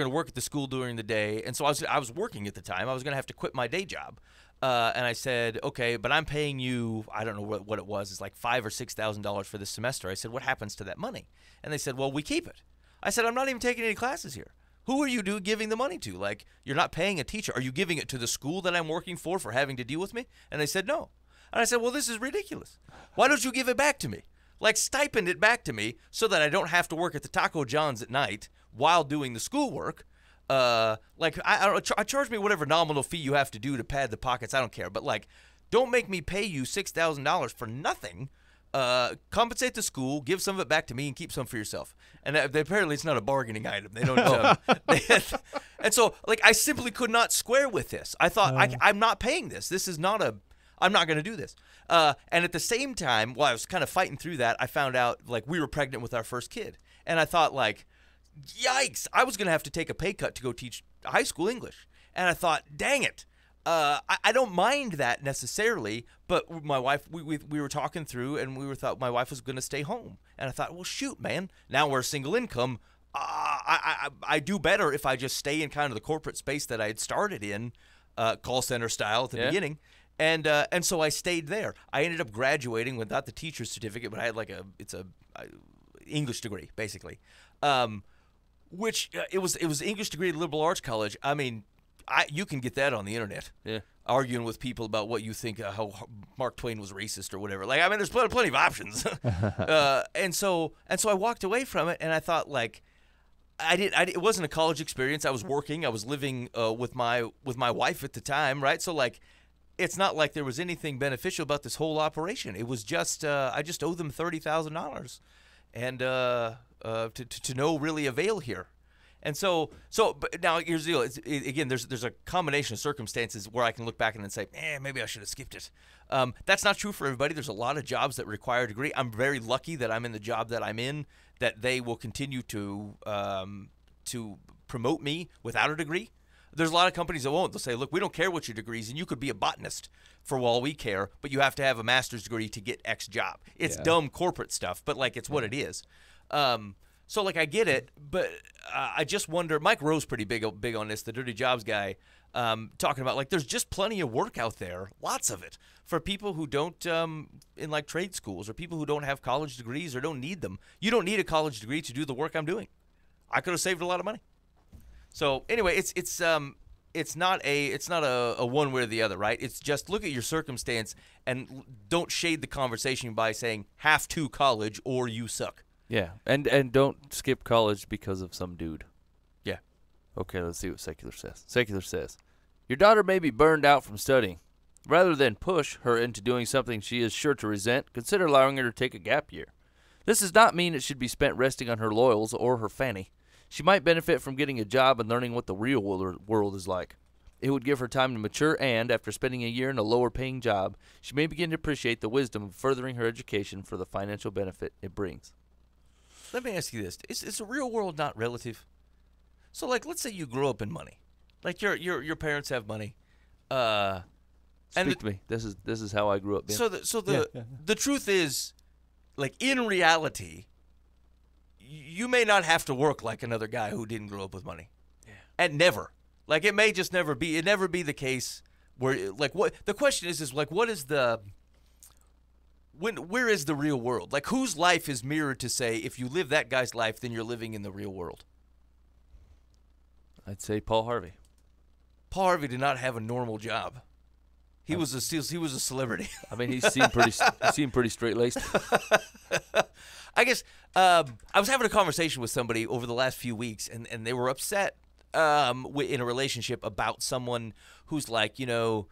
work at the school during the day. And so I was working at the time. I was going to have to quit my day job. And I said, okay, but I'm paying you, I don't know what it was. It's like $5,000 or $6,000 for this semester. I said, what happens to that money? And they said, well, we keep it. I said, I'm not even taking any classes here. Who are you giving the money to? Like, you're not paying a teacher. Are you giving it to the school that I'm working for having to deal with me? And they said, no. And I said, well, this is ridiculous. Why don't you give it back to me? Like, stipend it back to me so that I don't have to work at the Taco John's at night while doing the schoolwork. Like, I charge me whatever nominal fee you have to do to pad the pockets. I don't care. But, like, don't make me pay you $6,000 for nothing. Compensate the school, give some of it back to me, and keep some for yourself. And apparently it's not a bargaining item. They don't. And so, like, I simply could not square with this. I thought, I'm not paying this. This is not I'm not going to do this. And at the same time, while I was kind of fighting through that, I found out, like, we were pregnant with our first kid. And I thought, like, yikes, I was going to have to take a pay cut to go teach high school English. And I thought, dang it. I don't mind that necessarily, but my wife, we were talking through, and thought my wife was going to stay home. And I thought, well, shoot, man, now we're single income. I do better if I just stay in kind of the corporate space that I had started in, call center style at the beginning. And so I stayed there. I ended up graduating without the teacher's certificate, but I had it's a English degree basically, which it was English degree at liberal arts college. I mean, you can get that on the internet. Yeah. Arguing with people about what you think, how Mark Twain was racist or whatever. Like, I mean, there's plenty of options. And so I walked away from it, and I thought, like, it wasn't a college experience. I was working. I was living with my wife at the time, right? So, like, it's not like there was anything beneficial about this whole operation. It was just I just owe them $30,000, and to no really avail here. And so, but now here's the deal. Again, there's a combination of circumstances where I can look back and then say, maybe I should have skipped it. That's not true for everybody. There's a lot of jobs that require a degree. I'm very lucky that I'm in the job that I'm in, that they will continue to promote me without a degree. There's a lot of companies that won't. They'll say, look, we don't care what your degree is, and you could be a botanist for all we care, but you have to have a master's degree to get X job. It's dumb corporate stuff, but, like, it's what it is. So, like, I get it, but I just wonder. Mike Rowe's pretty big on this, the Dirty Jobs guy, talking about, like, there's just plenty of work out there, lots of it, for people who don't, in, like, trade schools or people who don't have college degrees or don't need them. You don't need a college degree to do the work I'm doing. I could have saved a lot of money. So, anyway, it's not a one way or the other, right? It's just look at your circumstance and don't shade the conversation by saying have to college or you suck. Yeah, and don't skip college because of some dude. Yeah. Okay, let's see what Secular says. Secular says, your daughter may be burned out from studying. Rather than push her into doing something she is sure to resent, consider allowing her to take a gap year. This does not mean it should be spent resting on her laurels or her fanny. She might benefit from getting a job and learning what the real world is like. It would give her time to mature and, after spending a year in a lower-paying job, she may begin to appreciate the wisdom of furthering her education for the financial benefit it brings. Let me ask you this: is the real world not relative? So, like, let's say you grow up in money, like your parents have money. Speak to me. This is how I grew up. Ben. The truth is, like, in reality, you may not have to work like another guy who didn't grow up with money, and never. Like, it may just never be. It never be the case where, like, what the question is like, what is the where is the real world? Like, whose life is mirrored to say, if you live that guy's life, then you're living in the real world? I'd say Paul Harvey. Paul Harvey did not have a normal job. He was a celebrity. I mean, he seemed pretty straight-laced. I guess I was having a conversation with somebody over the last few weeks, and they were upset in a relationship about someone who's like, the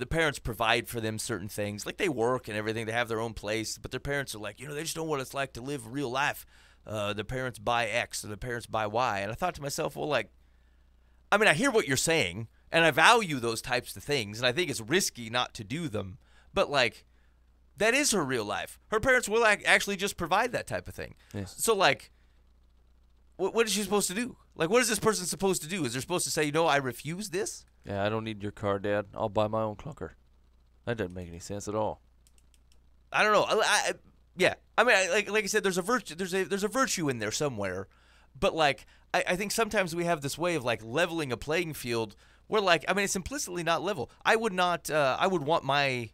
parents provide for them certain things. Like, they work and everything. They have their own place, but their parents are like, they just don't know what it's like to live real life. The parents buy X or the parents buy Y. And I thought to myself, well, like, I mean, I hear what you're saying, and I value those types of things, and I think it's risky not to do them. But, like, that is her real life. Her parents will actually just provide that type of thing. Yes. So, like, what is she supposed to do? Like, what is this person supposed to do? Is they supposed to say, I refuse this? Yeah, I don't need your car, Dad. I'll buy my own clunker. That doesn't make any sense at all. I don't know. Yeah. I mean, like I said, there's a virtue. There's a virtue in there somewhere, but, like, I think sometimes we have this way of, like, leveling a playing field where, like, I mean, it's implicitly not level. I would not. I would want my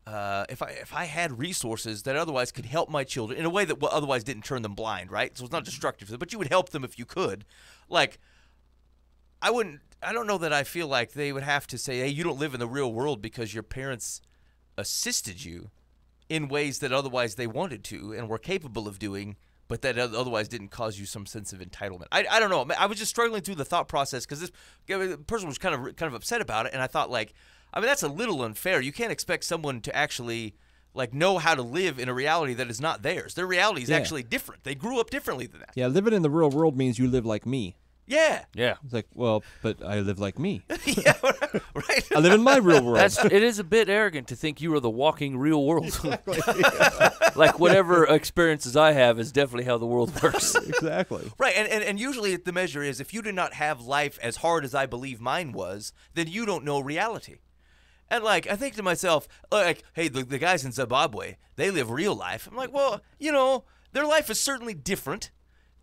if I had resources that otherwise could help my children in a way that otherwise didn't turn them blind, right? So it's not destructive, but you would help them if you could. Like, I don't know that I feel like they would have to say, hey, you don't live in the real world because your parents assisted you in ways that otherwise they wanted to and were capable of doing, but that otherwise didn't cause you some sense of entitlement. I don't know. I was just struggling through the thought process because this person was kind of upset about it, and I thought, like, I mean, that's a little unfair. You can't expect someone to actually, like, know how to live in a reality that is not theirs. Their reality is actually different. They grew up differently than that. Yeah, living in the real world means you live like me. Yeah. Yeah. It's like, well, but I live like me. Yeah, right. I live in my real world. It is a bit arrogant to think you are the walking real world. Exactly. Like, whatever experiences I have is definitely how the world works. Exactly. Right, and usually the measure is if you do not have life as hard as I believe mine was, then you don't know reality. And, like, I think to myself, like, hey, the guys in Zimbabwe, they live real life. I'm like, well, their life is certainly different.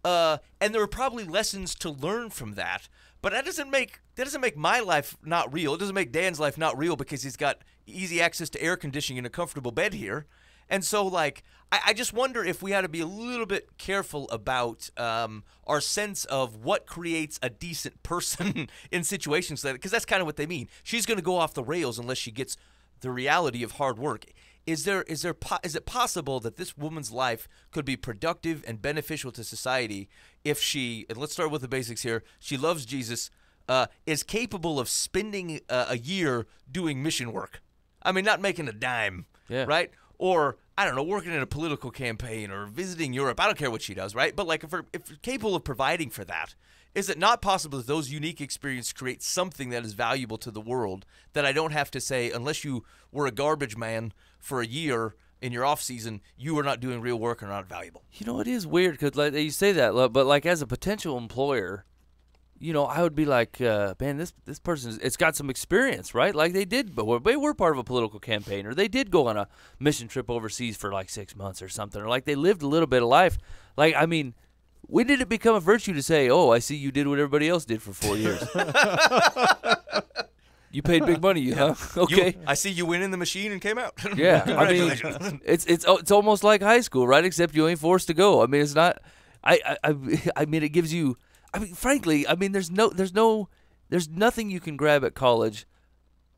And there are probably lessons to learn from that, but that doesn't make my life not real. It doesn't make Dan's life not real because he's got easy access to air conditioning and a comfortable bed here. And so, like, I just wonder if we had to be a little bit careful about our sense of what creates a decent person in situations like that, because that's kind of what they mean. She's going to go off the rails unless she gets the reality of hard work. Is it possible that this woman's life could be productive and beneficial to society if she, and let's start with the basics here, she loves Jesus, is capable of spending a year doing mission work? I mean, not making a dime, right? Or, I don't know, working in a political campaign or visiting Europe. I don't care what she does, right? But, like, if you're capable of providing for that, is it not possible that those unique experiences create something that is valuable to the world that I don't have to say, unless you were a garbage man for a year in your off season, you are not doing real work or not valuable? It is weird because, like, you say that, but, like, as a potential employer, I would be like, man, this person, it's got some experience, right? Like they were part of a political campaign, or they did go on a mission trip overseas for like 6 months or something, or like they lived a little bit of life. Like, I mean, when did it become a virtue to say, oh, I see you did what everybody else did for 4 years? You paid big money, huh? Okay. I see you went in the machine and came out. Yeah, I mean, it's almost like high school, right? Except you ain't forced to go. I mean, it's not. I mean, it gives you. I mean, frankly, I mean, there's nothing you can grab at college,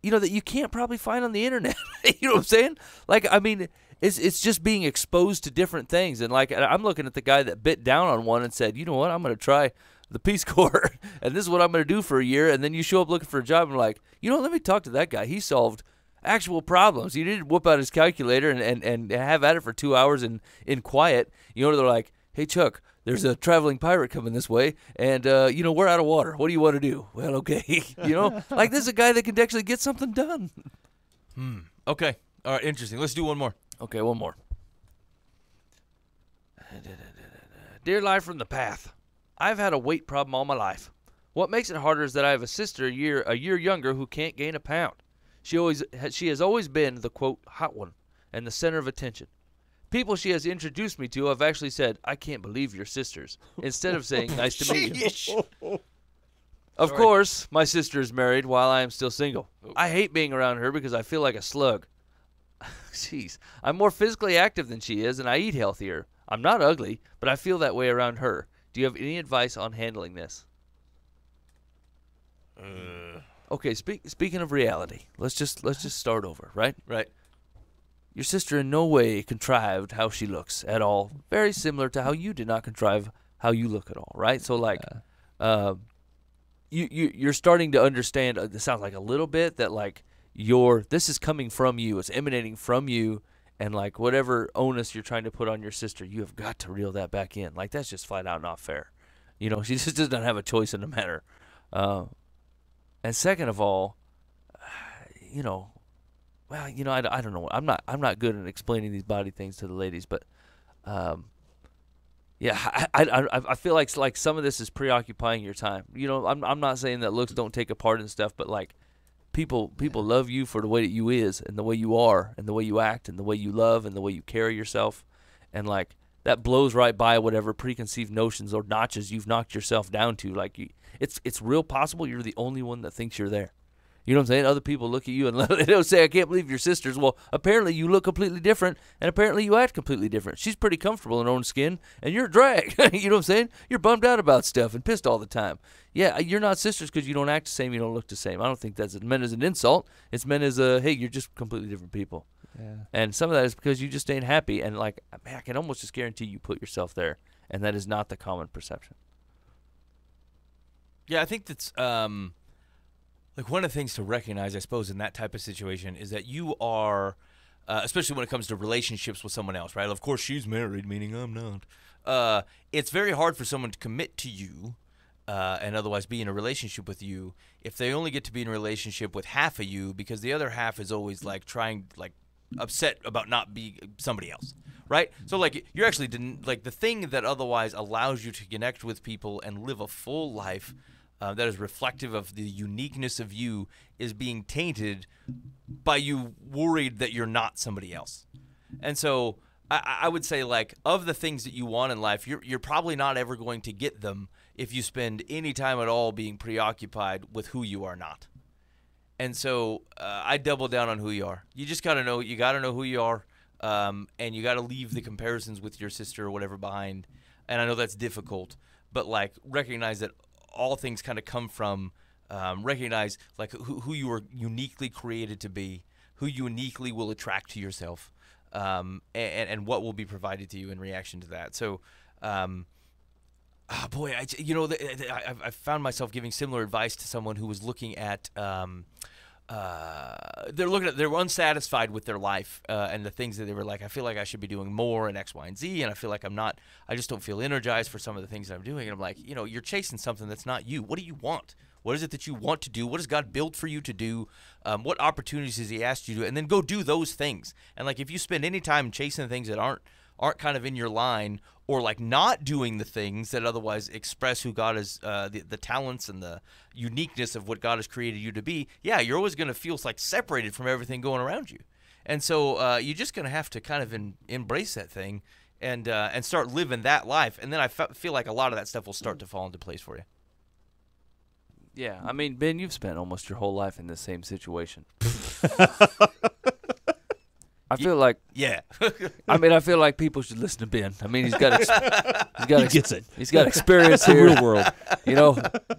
that you can't probably find on the internet. You know what I'm saying? Like, I mean, it's just being exposed to different things. And like, I'm looking at the guy that bit down on one and said, you know what, I'm going to try the Peace Corps, and this is what I'm going to do for a year. And then you show up looking for a job and like, let me talk to that guy. He solved actual problems. He didn't whip out his calculator and have at it for 2 hours in quiet. They're like, hey, Chuck, there's a traveling pirate coming this way, and, we're out of water. What do you want to do? Well, okay. Like this is a guy that can actually get something done. Okay. All right, interesting. Let's do one more. Okay, one more. Dear Live from the Path, I've had a weight problem all my life. What makes it harder is that I have a sister a year younger who can't gain a pound. She has always been the, quote, hot one and the center of attention. People she has introduced me to have actually said, I can't believe you're sisters, instead of saying, nice to meet you. Of course, my sister is married while I am still single. I hate being around her because I feel like a slug. Jeez. I'm more physically active than she is, and I eat healthier. I'm not ugly, but I feel that way around her. Do you have any advice on handling this? Okay, speaking of reality, let's just start over, right? Right. Your sister in no way contrived how she looks at all. Very similar to how you did not contrive how you look at all, right? So, like, you're starting to understand. It sounds like a little bit that like this is coming from you. It's emanating from you, and like whatever onus you're trying to put on your sister, you have got to reel that back in. Like that's just flat out not fair. She just doesn't have a choice in the matter. And second of all, well, I don't know. I'm not good at explaining these body things to the ladies, but yeah, I feel like some of this is preoccupying your time. I'm not saying that looks don't take a part in stuff, but like people love you for the way that you is and the way you are and the way you act and the way you love and the way you carry yourself, and like that blows right by whatever preconceived notions or notches you've knocked yourself down to. Like it's real possible you're the only one that thinks you're there. You know what I'm saying? Other people look at you and they don't say, I can't believe you're sisters. Well, apparently you look completely different, and apparently you act completely different. She's pretty comfortable in her own skin, and you're a drag. You know what I'm saying? You're bummed out about stuff and pissed all the time. Yeah, you're not sisters because you don't act the same, you don't look the same. I don't think that's meant as an insult. It's meant as hey, you're just completely different people. Yeah. And some of that is because you just ain't happy, and like, man, I can almost just guarantee you put yourself there, and that is not the common perception. Yeah, I think that's like one of the things to recognize, I suppose, in that type of situation is that you are, especially when it comes to relationships with someone else, right? Of course, she's married, meaning I'm not. It's very hard for someone to commit to you and otherwise be in a relationship with you if they only get to be in a relationship with half of you, because the other half is always like trying, like upset about not being somebody else, right? So like you're actually like the thing that otherwise allows you to connect with people and live a full life that is reflective of the uniqueness of you is being tainted by you worried that you're not somebody else. And so I would say, like, of the things that you want in life, you're probably not ever going to get them if you spend any time at all being preoccupied with who you are not. And so I double down on who you are. You just got to know who you are, and you got to leave the comparisons with your sister or whatever behind. And I know that's difficult, but like recognize that all things kind of come from recognize like who you are uniquely created to be, who you uniquely will attract to yourself, and what will be provided to you in reaction to that. So, boy, I found myself giving similar advice to someone who was looking at they're unsatisfied with their life and the things that they were like, I feel like I should be doing more in X, Y, and Z, and I feel like I just don't feel energized for some of the things that I'm doing. And I'm like, you're chasing something that's not you. What do you want? What is it that you want to do? What has God built for you to do? What opportunities has He asked you to do? And then go do those things. And like, if you spend any time chasing things that aren't aren't kind of in your line, or like not doing the things that otherwise express who God is, the talents and the uniqueness of what God has created you to be, yeah, you're always going to feel like separated from everything going around you. And so you're just going to have to kind of embrace that thing and start living that life. And then I feel like a lot of that stuff will start to fall into place for you. Yeah, I mean, Ben, you've spent almost your whole life in the same situation. I feel like, yeah. I feel like people should listen to Ben. I mean, he gets it. He's got experience The here. real world. You know,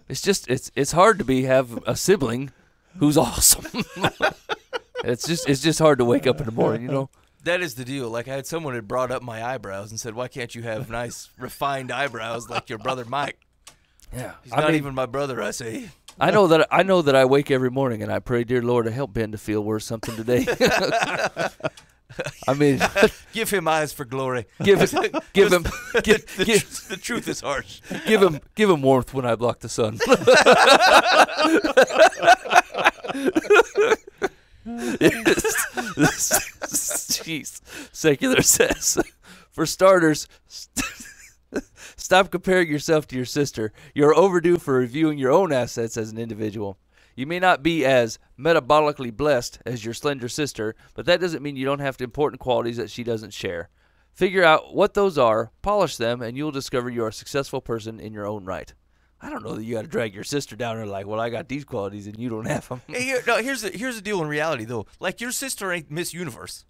it's hard to have a sibling who's awesome. It's just hard to wake up in the morning, you know. That is the deal. Like, I had someone had brought up my eyebrows and said, "Why can't you have nice, refined eyebrows like your brother Mike?" Yeah, He's not even my brother, I say. I know that I wake every morning and I pray, dear Lord, to help Ben to feel worth something today. I mean, give him eyes for glory. Give him The truth is harsh. Give him warmth when I block the sun. Jeez. Secular says, for starters, stop comparing yourself to your sister. You're overdue for reviewing your own assets as an individual. You may not be as metabolically blessed as your slender sister, but that doesn't mean you don't have important qualities that she doesn't share. Figure out what those are, polish them, and you'll discover you're a successful person in your own right. I don't know that you got to drag your sister down there like, well, I got these qualities and you don't have them. Hey, here's the deal in reality, though. Like, your sister ain't Miss Universe,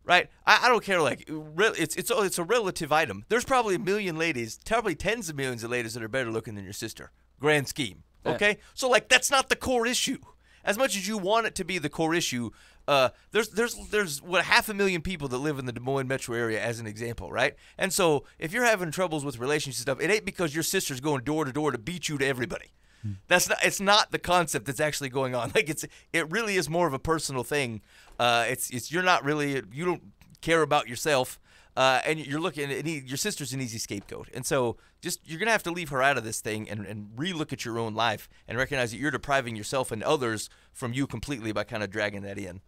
right? I don't care. Like, it's a relative item. There's probably a million ladies, probably tens of millions of ladies that are better looking than your sister. Grand scheme. Okay? So, like, that's not the core issue. As much as you want it to be the core issue, there's what 500,000 people that live in the Des Moines metro area, as an example, right? And so if you're having troubles with relationship stuff, it ain't because your sister's going door to door to beat you to everybody. It's not the concept that's actually going on. Like, it really is more of a personal thing. You don't care about yourself. And you're looking at your sister's an easy scapegoat. And so you're going to have to leave her out of this thing and relook at your own life and recognize that you're depriving yourself and others from you completely by kind of dragging that in.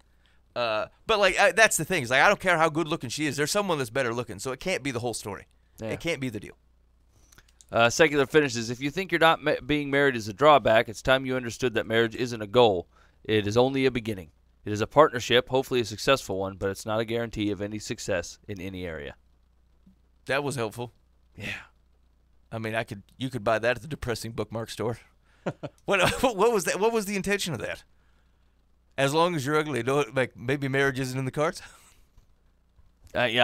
But like, that's the thing. Is like, I don't care how good looking she is. There's someone that's better looking. So it can't be the whole story. Yeah. It can't be the deal. Secular finishes. If you think you're not being married is a drawback, it's time you understood that marriage isn't a goal. It is only a beginning. It is a partnership, hopefully a successful one, but it's not a guarantee of any success in any area. That was helpful. Yeah. I mean, you could buy that at the depressing bookmark store. What was that? What was the intention of that? As long as you're ugly, like maybe marriage isn't in the cards. I don't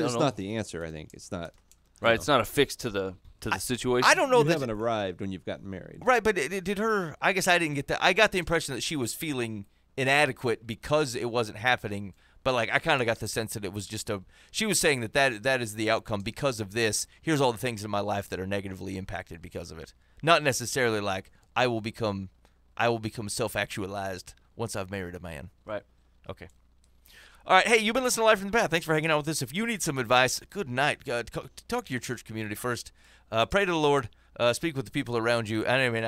know. It's not the answer. I think it's not. Right. It's not a fix to the situation. I don't know. You haven't arrived when you've gotten married. Right, but did her? I guess I didn't get that. I got the impression that she was feeling inadequate because it wasn't happening. But like, I kind of got the sense that it was just she was saying that is the outcome because of this. Here's all the things in my life that are negatively impacted because of it. Not necessarily like I will become self-actualized once I've married a man. Right. Okay. All right. Hey, you've been listening to Life from the Path. Thanks for hanging out with us. If you need some advice, good night. Talk to your church community first. Pray to the Lord. Speak with the people around you. And I mean,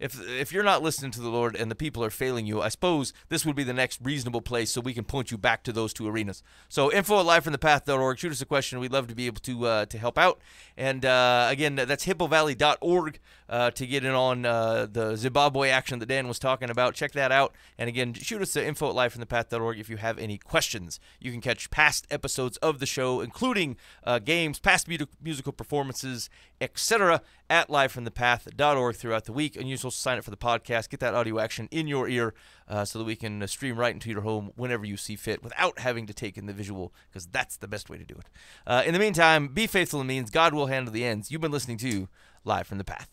if you're not listening to the Lord and the people are failing you, I suppose this would be the next reasonable place so we can point you back to those two arenas. So info@lifefromthepath.org. Shoot us a question. We'd love to be able to help out. And again, that's hippovalley.org to get in on the Zimbabwe action that Dan was talking about. Check that out. And again, shoot us to info@lifefromthepath.org if you have any questions. You can catch past episodes of the show, including games, past musical performances, etc., at lifefromthepath.org throughout the week. And you can also sign up for the podcast, get that audio action in your ear so that we can stream right into your home whenever you see fit without having to take in the visual, because that's the best way to do it. In the meantime, be faithful in means. God will handle the ends. You've been listening to Live from the Path.